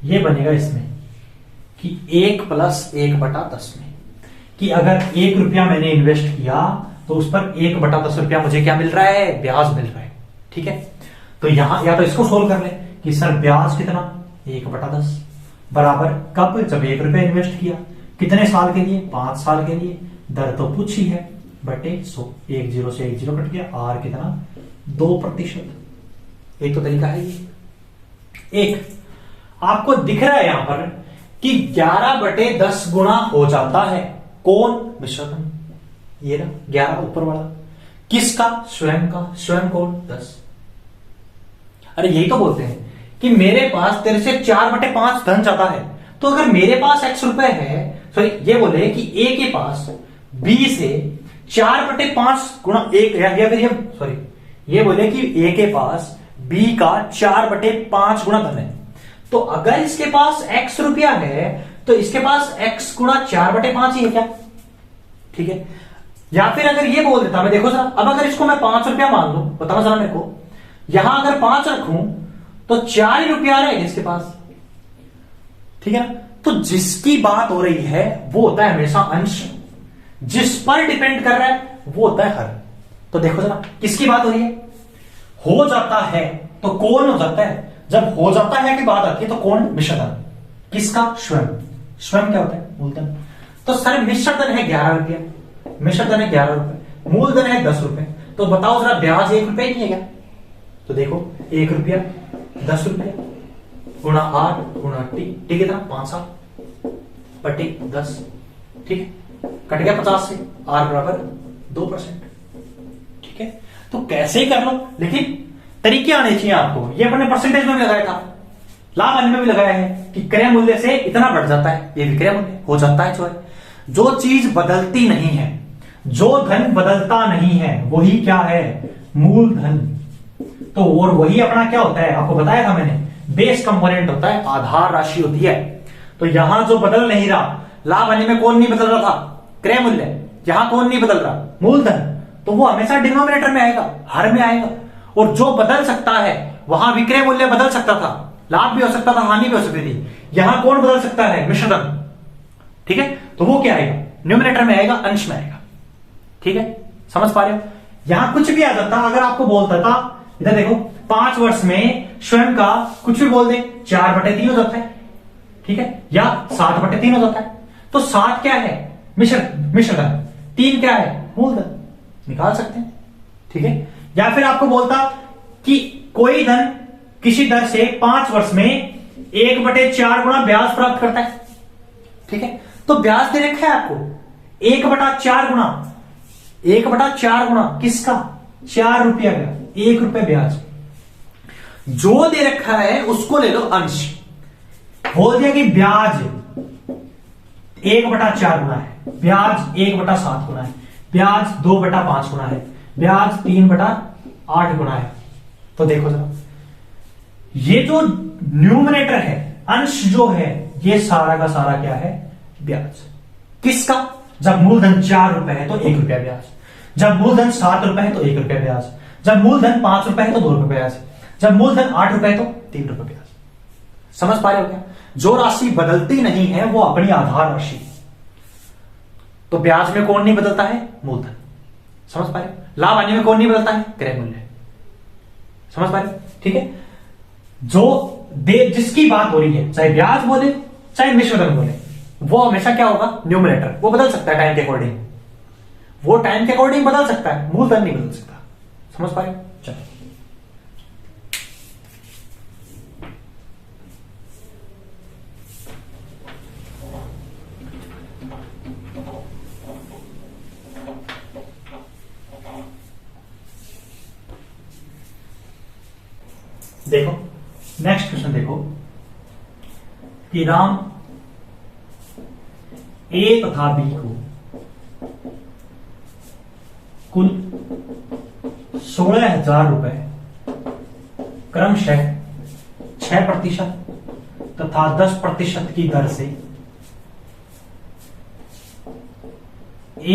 ये बनेगा इसमें कि 1 + 1/10 में, कि अगर 1 रुपया मैंने इन्वेस्ट किया तो उस पर 1/10 रुपया मुझे क्या मिल रहा है, ब्याज मिल रहा है, ठीक है। तो यहां या तो इसको सोल्व कर ले कि सर ब्याज कितना 1/10 बराबर कब, जब 1 रुपया इन्वेस्ट किया, कितने साल के लिए, 5 साल के लिए, दर तो पूछी है बटे 100, 1 0 से 1 0 कट गया, R कितना 2%। एक तो तरीका है ये। एक आपको दिख रहा है यहां पर कि 11/10 गुना हो जाता है, कौन, मिश्रधन, ये ना 11 ऊपर वाला, किसका, स्वयं का, स्वयं कौन 10। अरे यही तो बोलते हैं कि मेरे पास तेरे से 4/5 धन जाता है, तो अगर मेरे पास x रुपए है, सॉरी ये बोले कि A के पास B से 4/5 गुणा 1, या फिर ये बोले कि A के पास B का 4/5 गुणा धन है, तो अगर इसके पास x रुपया है तो इसके पास x गुणा 4/5 ही है क्या, ठीक है। या फिर अगर ये बोल देता मैं, देखो सर, अब अगर इसको मैं 5 रुपया मान लू, बताओ जरा मेरे को, यहां अगर 5 रखूं तो 4 ही रुपया रहेगा इसके पास, ठीक है ना। तो जिसकी बात हो रही है वो होता है हमेशा अंश, जिस पर डिपेंड कर रहा है वो होता है हर। तो देखो जरा किसकी बात हो रही है, हो जाता है तो कौन हो जाता है, जब हो जाता है की बात आती है तो कौन, मिश्रधन। किसका? स्वयं। स्वयं क्या होता है? मूलधन। तो सर मिश्र धन है 11 रुपया, मिश्र धन है 11 रुपए, मूलधन है 10 रुपए, तो बताओ जरा ब्याज 1 रुपया नहीं है क्या? तो देखो 1 रुपया 10 रुपया गुणा 8 गुणा टी कितना? 5 बटे 10, ठीक है, कट गया 50 से, आर बराबर 2%, ठीक है। तो कैसे ही कर लो, लेकिन तरीके आने चाहिए आपको। ये अपने परसेंटेज में भी लगाया था, लाभ हानि में भी लगाया है कि क्रय मूल्य से इतना बढ़ जाता है, ये विक्रय मूल्य हो जाता है। जो चीज बदलती नहीं है, जो धन बदलता नहीं है, वही क्या है? मूलधन। तो और वही अपना क्या होता है? आपको बताया था मैंने, बेस कंपोनेंट होता है, आधार राशि होती है। तो यहां जो बदल नहीं रहा, लाभ हानि में कौन नहीं बदल रहा था? क्रय मूल्य। यहां कौन नहीं बदल रहा? मूलधन। तो वो हमेशा डिनोमिनेटर में आएगा, हर में आएगा। और जो बदल सकता है, वहां विक्रय मूल्य बदल सकता था, लाभ भी हो सकता था, हानि भी हो सकती थी। यहां कौन बदल सकता है? मिश्रधन, ठीक है। तो वो क्या आएगा? न्यूमिनेटर में आएगा, अंश में आएगा, ठीक है। समझ पा रहे हो? यहां कुछ भी आ जाता, अगर आपको बोलता था, इधर देखो 5 वर्ष में स्वयं का कुछ भी बोल दे, 4/3 हो जाता है, ठीक है, या 7/3 हो जाता है। तो 7 क्या है? मिश्रधन। 3 क्या है? मूलधन। निकाल सकते हैं, ठीक है। या फिर आपको बोलता कि कोई धन किसी दर से 5 वर्ष में 1/4 गुना ब्याज प्राप्त करता है, ठीक है। तो ब्याज दे रखा है आपको 1/4 गुना, 1/4 गुना किसका? 4 रुपया का, 1 रुपया ब्याज। जो दे रखा है उसको ले लो अंश। बोल दिया कि ब्याज 1/4 गुना है, ब्याज 1/7 गुना है, ब्याज 2/5 गुना है, ब्याज 3/8 गुना है। तो देखो जरा, ये जो न्यूमरेटर है, अंश जो है, ये सारा का सारा क्या है? ब्याज। किसका? जब मूलधन 4 रुपए है तो 1 रुपया ब्याज, जब मूलधन 7 रुपए है तो 1 रुपया ब्याज, जब मूलधन 5 रुपए है तो 2 रुपए ब्याज, जब मूलधन 8 रुपए है तो 3 रुपए ब्याज। समझ पा रहे हो क्या? जो राशि बदलती नहीं है वो अपनी आधार राशि। तो ब्याज में कौन नहीं बदलता है? मूलधन। समझ पा रहे हो? लाभ हानि में कौन नहीं बदलता है? क्रय मूल्य। समझ पा रहे हो? ठीक है। जो जिसकी बात हो रही है, चाहे ब्याज बोले चाहे मिश्रधन बोले, वो हमेशा क्या होगा? न्यूमरेटर। वो बदल सकता है टाइम के अकॉर्डिंग, वो टाइम के अकॉर्डिंग बदल सकता है, मूलधन नहीं बदल सकता। समझ पा रहे हो? चलो देखो नेक्स्ट क्वेश्चन देखो कि राम ए तथा बी को कुल 16,000 रुपए क्रमशः 6% तथा 10% की दर से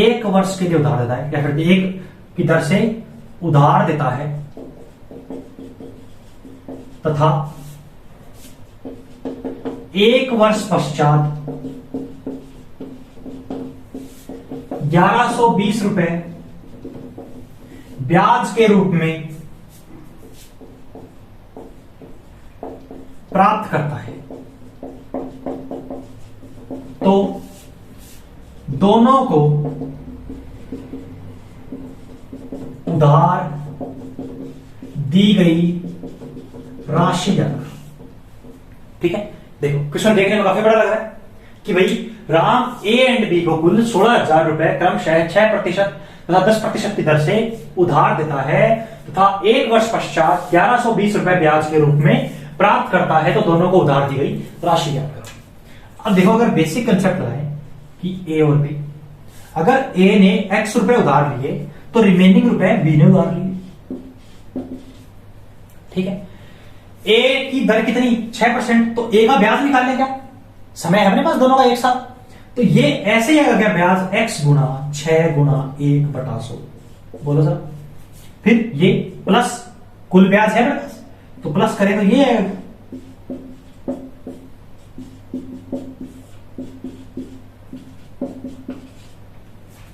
1 वर्ष के लिए उधार देता है, या फिर 1 की दर से उधार देता है, तथा 1 वर्ष पश्चात 1120 रुपए ब्याज के रूप में प्राप्त करता है। तो दोनों को उधार दी गई राशि ज्ञात करो। ठीक है, देखो क्वेश्चन देखने में काफी बड़ा लग रहा है कि भाई राम ए एंड बी को कुल 16,000 रुपए क्रमशः 6% तथा 10% की दर से उधार देता है तथा 1 वर्ष पश्चात 1120 रुपए ब्याज के रूप में प्राप्त करता है। तो दोनों को उधार दी गई राशि ज्ञात करो। अब देखो, अगर बेसिक कंसेप्ट लगाए कि ए और बी, अगर ए ने x रुपए उधार लिए तो रिमेनिंग रुपए बी ने उधार लिए। ठीक है, ए की दर कितनी? 6%। तो ए का ब्याज निकाल लें क्या? समय है अपने पास दोनों का एक साथ। तो ये ऐसे ही आएगा क्या? ब्याज x गुना 6 गुना 1/100। बोलो सर। फिर ये प्लस कुल ब्याज है मेरे पास, तो प्लस करें तो ये आएगा।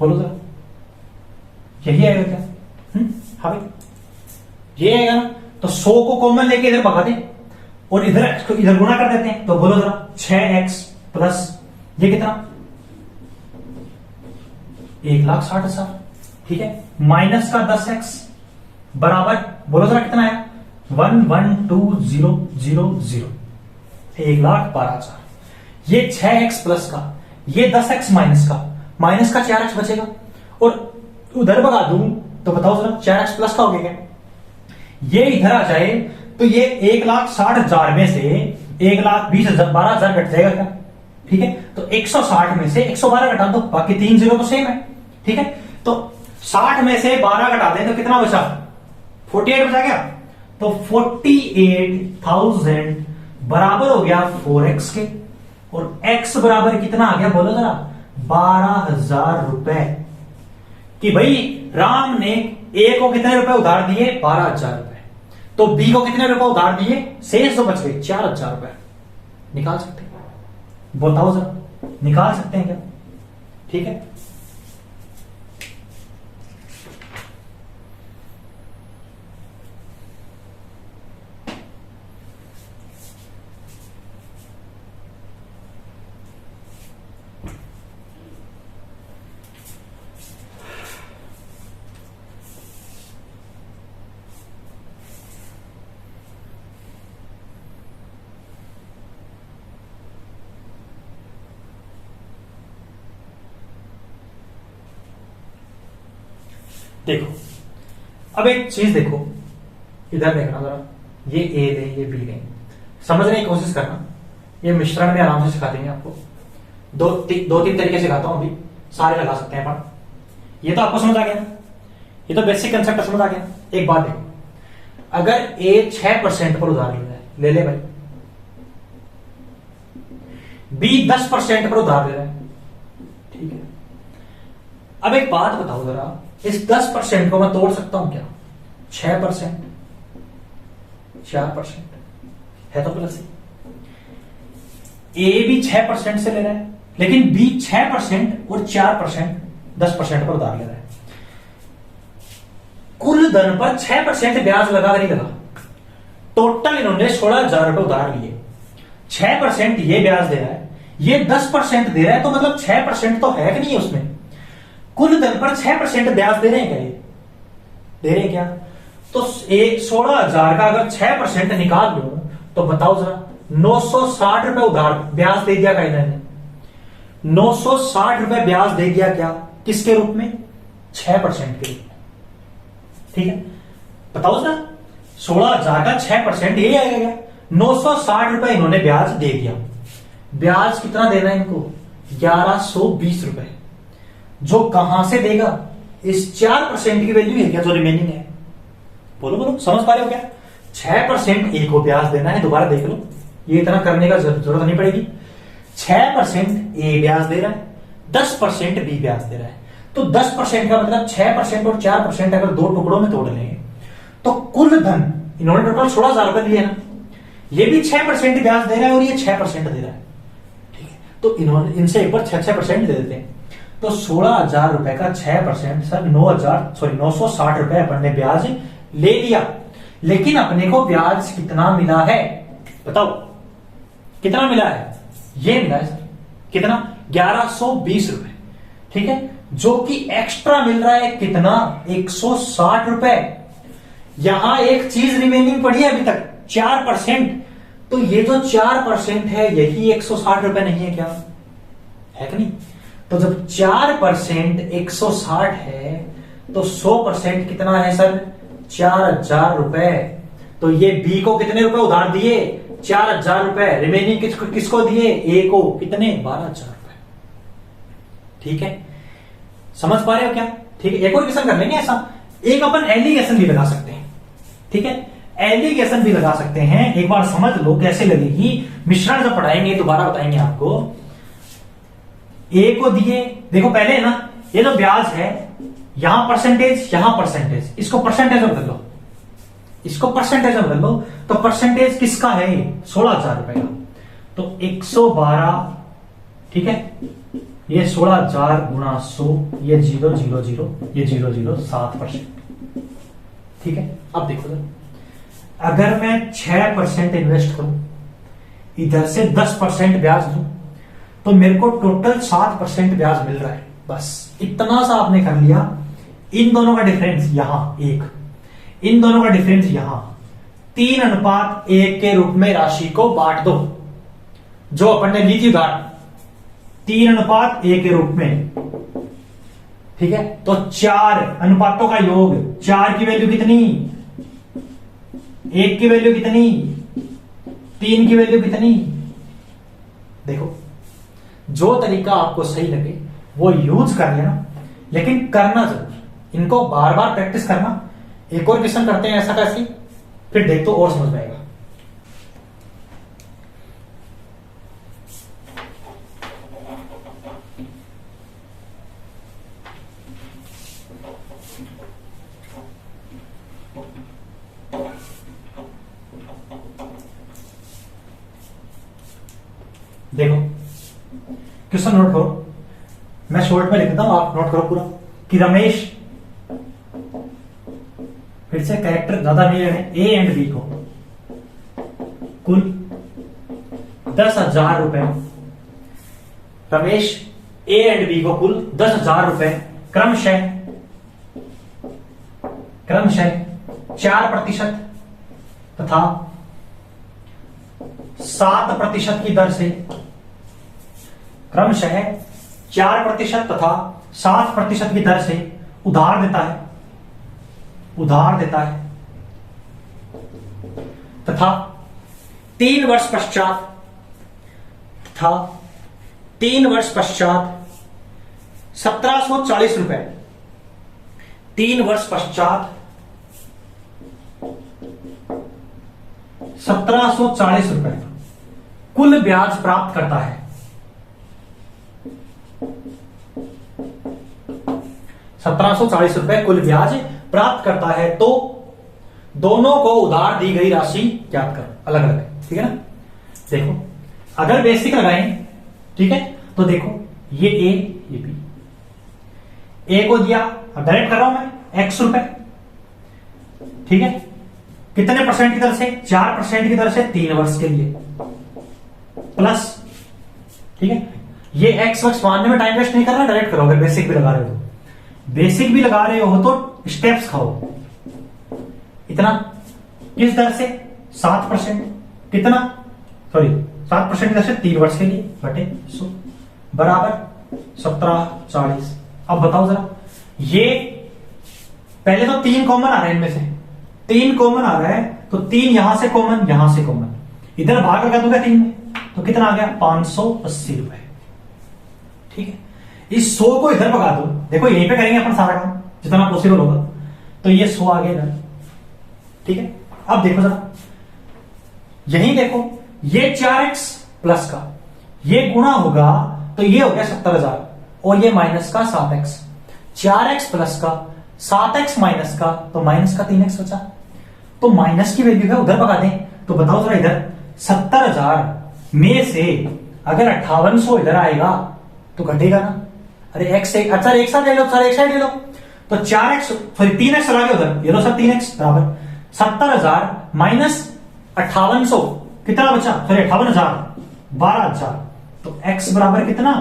बोलो सर, यही आएगा क्या? हाँ भाई, ये आएगा ना। तो 100 को कॉमन लेके इधर भगा दे और इधर गुना कर देते हैं। तो बोलो जरा, मतलब 6x प्लस ये कितना 1,60,000, ठीक है, माइनस का 10x बराबर बोलो जरा कितना है 1,12,000, 1,12,000। ये 6x प्लस का, ये 10x माइनस का 4x बचेगा, और उधर भगा दूं तो बताओ जरा 4x प्लस का हो गया क्या? ये इधर आ जाए तो ये 1,60,000 में से 1,20,000 12,000 घट जाएगा क्या? ठीक है, तो 160 में से 112 घटा दो, बाकी 3 जीरो तो सेम है, ठीक है। तो 60 में से 12 घटा दें तो कितना बचा 48 बचा गया, तो 48,000 बराबर हो गया 4x के, और x बराबर कितना आ गया बोलो जरा 12,000 रुपए। कि भाई राम ने ए को कितने रुपए उधार दिए 12,000 रुपए, तो बी को कितने रुपए उधार दिए, शेष तो बच गए 4,000 रुपए। निकाल सकते हैं, बताओ जरा निकाल सकते हैं क्या? ठीक है, देखो अब एक चीज देखो, इधर देखना जरा, ये ए ले ये बी ले, समझने की कोशिश करना। ये मिश्रण में आराम से सिखा देंगे आपको, दो तीन तरीके सिखाता हूं, अभी सारे लगा सकते हैं अपन। ये तो आपको समझ आ गया, ये तो बेसिक कंसेप्ट समझ आ गया। एक बात देखो, अगर ए 6% पर उधार ले रहा है, ले ले भाई, बी 10% पर उधार ले रहा है, ठीक है। अब एक बात बताओ जरा, इस 10% को मैं तोड़ सकता हूं क्या? 6%, 4% है तो प्लस ए भी 6% से ले रहा है, लेकिन बी 6% और 4% 10% पर उधार ले रहा है। कुल धन पर 6% ब्याज लगा नहीं लगा, टोटल इन्होंने 16,000 रुपए उधार लिए, 6% ये ब्याज दे रहा है, ये 10% दे रहा है, तो मतलब 6% तो है कि नहीं है उसमें। कुल धन पर 6% ब्याज दे रहे हैं क्या? ये दे रहे हैं क्या? तो 16,000 का अगर 6% निकाल लो तो बताओ जरा 960 रुपए उधार ब्याज दे दिया क्या इन्होंने? 960 रुपए ब्याज दे दिया क्या? किसके रूप में? 6% के रूप में, ठीक है। बताओ जरा 16,000 का 6% ये आएगा क्या? 960 रुपए इन्होंने ब्याज दे दिया। ब्याज कितना देना है इनको? 1120 रुपए। जो कहां से देगा? इस 4% की वैल्यू है क्या जो रिमेनिंग है? बोलो बोलो, समझ पा रहे हो क्या? 6% ए को ब्याज देना है, दोबारा देख लो, ये इतना करने का जरूरत नहीं पड़ेगी। 6% ए ब्याज दे रहा है, 10% बी ब्याज दे रहा है, तो 10% का मतलब 6% और 4% अगर दो टुकड़ों में तोड़ लेंगे तो कुल धन इन्होंने टोटल 16,000 रुपए दिए ना, ये भी 6% ब्याज दे रहा है और ये 6% दे रहा है, ठीक है। तो इन्होंने इनसे एक बार 6% दे देते हैं, तो 16,000 रुपए का 6% सर 960 रुपए अपन ने ब्याज ले लिया, लेकिन अपने को ब्याज कितना मिला है बताओ? कितना मिला है? ये मिला है सर कितना? 1120 रुपए, ठीक है। जो कि एक्स्ट्रा मिल रहा है कितना? 160 रुपए। यहां एक चीज रिमेनिंग पड़ी है अभी तक 4%, तो ये जो 4% है यही 160 रुपए नहीं है क्या? है कि नहीं? तो जब 4% 160 है तो 100% कितना है सर? 4,000 रुपए। तो ये बी को कितने रुपए उधार दिए? 4,000 रुपए। रिमेनिंग किसको दिए? ए को कितने? 12,000 रुपए, ठीक है। समझ पा रहे हो क्या? ठीक है, एक और क्वेश्चन कर लेंगे ऐसा। एक अपन एलिगेशन भी लगा सकते हैं, ठीक है, एलिगेशन भी लगा सकते हैं। एक बार समझ लो कैसे लगेगी, मिश्रण जब पढ़ाएंगे दोबारा बताएंगे आपको। ए को दिए, देखो पहले है ना, ये जो ब्याज है यहां परसेंटेज यहां परसेंटेज, इसको परसेंटेज में बदल लो, इसको परसेंटेज में बदल लो, तो परसेंटेज किसका है? 16,000 रुपए का। तो 112, ठीक है, ये 16,000 गुणा 100, ये 0,00, ये 0,0, 7%, ठीक है। अब देखो अगर मैं 6% इन्वेस्ट करूं, इधर से 10% ब्याज दूं, तो मेरे को टोटल 7% ब्याज मिल रहा है। बस इतना सा आपने कर लिया। इन दोनों का डिफरेंस यहां 1, इन दोनों का डिफरेंस यहां 3:1 के रूप में राशि को बांट दो, जो अपन ने ली थी उदाहरण 3:1 के रूप में। ठीक है, तो 4 अनुपातों का योग, 4 की वैल्यू कितनी, 1 की वैल्यू कितनी, 3 की वैल्यू कितनी। देखो, जो तरीका आपको सही लगे वो यूज कर लेना, लेकिन करना जरूर, इनको बार बार प्रैक्टिस करना। एक और क्वेश्चन करते हैं ऐसा कैसे, फिर देख तो और समझ में आएगा। देखो क्वेश्चन नोट करो, मैं शॉर्ट में लिख देता हूं, आप नोट करो पूरा कि रमेश, फिर से कैरेक्टर ज्यादा नहीं लेने, ए एंड बी को कुल 10,000 रुपए, रमेश ए एंड बी को कुल 10,000 रुपए क्रमशः 4% तथा 7% की दर से, क्रमशः 4% तथा 7% की दर से उधार देता है तथा 3 वर्ष पश्चात 1740 रुपए, 3 वर्ष पश्चात 1740 रुपए कुल ब्याज प्राप्त करता है। 1740 रुपए कुल ब्याज प्राप्त करता है, तो दोनों को उधार दी गई राशि ज्ञात करो, अलग अलग, ठीक है ना। देखो अगर बेसिक लगाएं, ठीक है, तो देखो ये ए ये बी, ए को दिया, अब डायरेक्ट कर रहा हूं मैं x रुपए, ठीक है, कितने परसेंट की दर से, 4% की दर से 3 वर्ष के लिए, प्लस, ठीक है, ये x वक्स मानने में टाइम वेस्ट नहीं करना, डायरेक्ट करो। अगर बेसिक भी लगा रहे हो तो, बेसिक भी लगा रहे हो तो स्टेप्स खाओ। इतना किस दर से, 7%, कितना, सॉरी 7% की दर से 3 वर्ष के लिए बटे 100 बराबर 1740। अब बताओ जरा, ये पहले तो 3 कॉमन आ रहे हैं, इनमें से 3 कॉमन आ रहा है, तो 3 यहां से कॉमन, यहां से कॉमन, इधर भाग लगा दूंगा 3 में, तो कितना आ गया 580 रुपए। ठीक है, इस 100 को इधर भगा दो, देखो यहीं पे करेंगे अपन सारा काम जितना पॉसिबल होगा, तो ये 100 आ गया इधर। ठीक है, अब देखो जरा, यहीं देखो, ये 4x प्लस का ये गुणा होगा, तो ये हो गया 70,000, और ये माइनस का 7x, 4x प्लस का 7x माइनस का, तो माइनस का 3x बचा, तो माइनस की वैल्यू है उधर भगा दें। तो बताओ जरा, इधर 70,000 में से अगर 5800 इधर आएगा तो घटेगा ना। अरे x एक, अच्छा एक साथ ले लो, सर एक साइड ले लो, तो 4x सॉरी 3x चला गया उधर, ये लो सर 3x बराबर 70,000 माइनस 5800, कितना बचा, सॉरी 58,000, 12,000, तो x बराबर कितना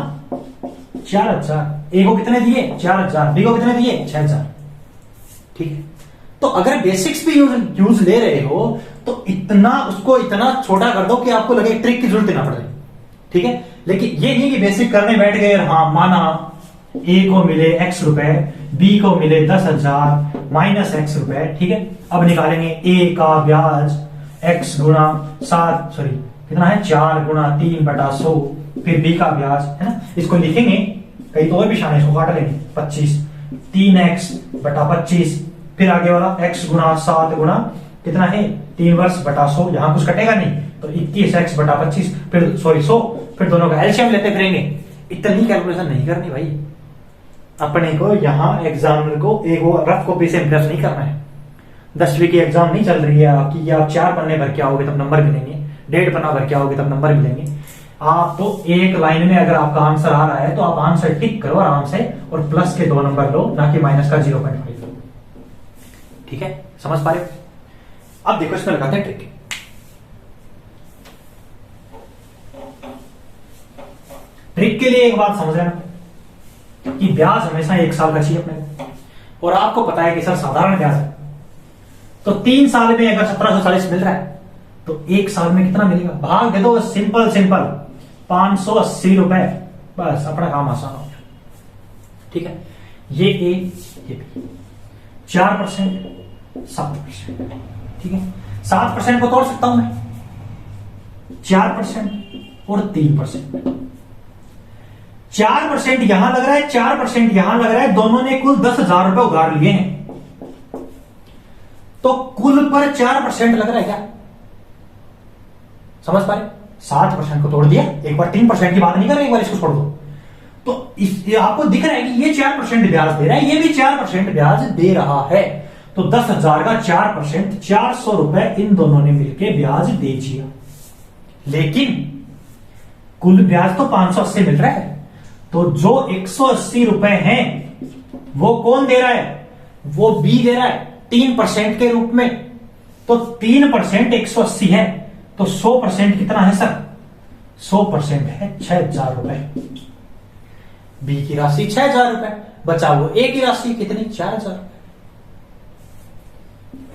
4,000। ए को कितने दिए 4,000, बी को कितने दिए 6,000। ठीक है, तो अगर बेसिक्स भी यूज ले रहे हो तो इतना उसको इतना छोटा कर दो कि आपको लगे ट्रिक की जरूरत ना पड़े। ठीक है, लेकिन ये नहीं कि बेसिक करने बैठ गए, हाँ माना ए को मिले x रुपए, बी को मिले 10,000 माइनस x रुपए। ठीक है, अब निकालेंगे ए का ब्याज x गुणा 7, सॉरी कितना है 4 गुणा 3/100, फिर बी का ब्याज है ना, इसको लिखेंगे कहीं तो और भी शान है, इसको काट लेंगे 25, 3x/25, फिर आगे वाला x गुणा 7 गुणा कितना है 3 वर्ष बटा 100, यहां कुछ कटेगा नहीं, तो 21x/25, फिर सॉरी 100, फिर दोनों का एलसीएम लेते फिरेंगे। इतनी कैलकुलेशन नहीं करनी भाई, अपने को यहां एग्जामिनर को एक रफ कॉपी से इंप्रेस नहीं करना है। 10वीं की एग्जाम नहीं चल रही है आपकी, ये आप 4 पन्ने भर के आओगे तब नंबर मिलेंगे, 1.5 पन्ना भर के आओगे तब नंबर मिलेंगे। आप तो एक लाइन में अगर आपका आंसर आ रहा है तो आप आंसर टिक करो आराम से, और प्लस के 2 नंबर लो, ना कि माइनस का 0.5 लो। ठीक है, समझ पा रहे हो। अब देखो इसमें लगाते हैं ट्रिक। ट्रिक के लिए एक बात समझ लेना कि ब्याज हमेशा 1 साल का चाहिए अपने को, और आपको पता है कि सर साधारण ब्याज है तो 3 साल में अगर 1740 मिल रहा है तो 1 साल में कितना मिलेगा, भाग दे दो, सिंपल सिंपल 580 रुपए, बस अपना काम आसान हो गया। ठीक है, ये ए ये बी, 4% 7%। ठीक है, 7% को तोड़ सकता हूं मैं, 4% और 3%। 4% यहां लग रहा है, 4% यहां लग रहा है, दोनों ने कुल 10,000 रुपए उधार लिए हैं, तो कुल पर 4% लग रहा है क्या, समझ पा रहे? 7% को तोड़ दिया, एक बार 3% की बात नहीं कर रहे, एक बार इसको छोड़ दो, तो आपको दिख रहा है कि ये 4% ब्याज दे रहा है, ये भी 4% ब्याज दे रहा है, तो 10,000 का 4%, 400 रुपए इन दोनों ने मिलकर ब्याज दे दिया। लेकिन कुल ब्याज तो 580 मिल रहा है, तो जो 180 रुपए हैं वो कौन दे रहा है, वो बी दे रहा है 3% के रूप में, तो 3% 180 है, तो 100% कितना है सर, 100% है 6,000 रुपए। बी की राशि 6,000 रुपए, बचा वो ए की राशि कितनी, 4,000 रुपए।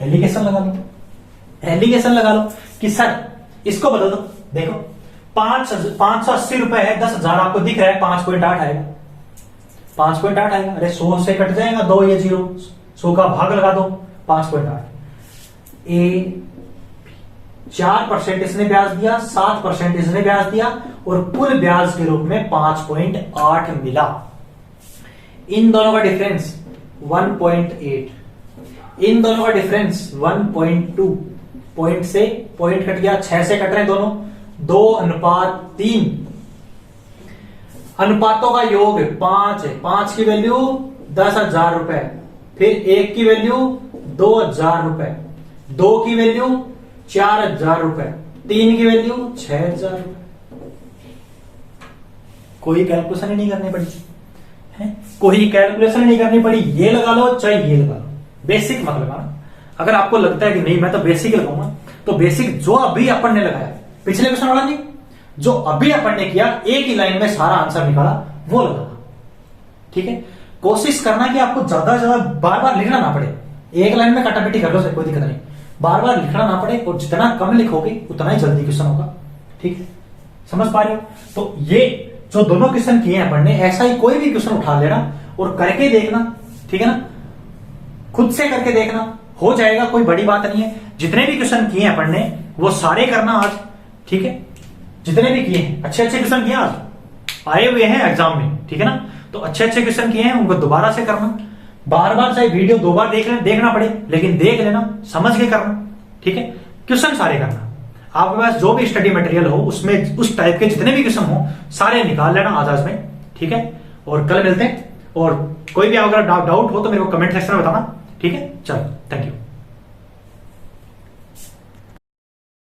एलिगेशन लगा लो, एलिगेशन लगा लो कि सर इसको बदल दो, देखो 580 रुपए है, 10,000 आपको दिख रहा है, 5.8 आएगा, 5.8 आएगा, अरे 100 से कट जाएगा, 2 ये 0, 100 का भाग लगा दो, 5.8। ए 4% इसने ब्याज दिया, 7% इसने ब्याज दिया, और कुल ब्याज के रूप में 5.8 मिला। इन दोनों का डिफरेंस 1.8, इन दोनों का डिफरेंस 1.2, पॉइंट से पॉइंट कट गया, 6 से कट रहे हैं दोनों, 2:3, अनुपातों का योग 5 है, 5 की वैल्यू 10,000 रुपए, फिर 1 की वैल्यू 2,000 रुपए, 2 की वैल्यू 4,000 रुपए, 3 की वैल्यू 6,000 रुपए। कोई कैलकुलेशन ही नहीं करनी पड़ी है, कोई कैलकुलेशन नहीं करनी पड़ी, ये लगा लो चाहे ये लगा लो, बेसिक मत लगाना। अगर आपको लगता है कि नहीं मैं तो बेसिक लगाऊंगा, तो बेसिक जो अभी अपन ने लगाया, पिछले क्वेश्चन वाला नहीं, जो अभी अपन ने किया, एक ही लाइन में सारा आंसर निकाला, वो लगाना। ठीक है, कोशिश करना कि आपको ज्यादा से ज्यादा बार बार लिखना ना पड़े, एक लाइन में कटापिटी कर लो, कोई दिक्कत नहीं, बार बार लिखना ना पड़े, और जितना कम लिखोगे उतना ही जल्दी क्वेश्चन होगा। ठीक है, समझ पा रहे हो? तो ये जो दोनों क्वेश्चन किए हैं अपन ने, ऐसा ही कोई भी क्वेश्चन उठा लेना और करके देखना। ठीक है ना, खुद से करके देखना, हो जाएगा, कोई बड़ी बात नहीं है। जितने भी क्वेश्चन किए हैं अपन ने वो सारे करना आज। ठीक है, जितने भी किए हैं, अच्छे अच्छे क्वेश्चन किए आज, आए हुए हैं एग्जाम में। ठीक है ना, तो अच्छे अच्छे क्वेश्चन किए हैं, उनको दोबारा से करना, बार बार चाहे वीडियो 2 बार देखना पड़े, लेकिन देख लेना, समझ के करना। ठीक है, क्वेश्चन सारे करना, आपके पास जो भी स्टडी मटेरियल हो उसमें उस टाइप के जितने भी क्वेश्चन हो सारे निकाल लेना आज में। ठीक है, और कल मिलते हैं, और कोई भी अगर डाउट हो तो मेरे को कमेंट सेक्शन में बताना। ठीक है, चलो, थैंक यू।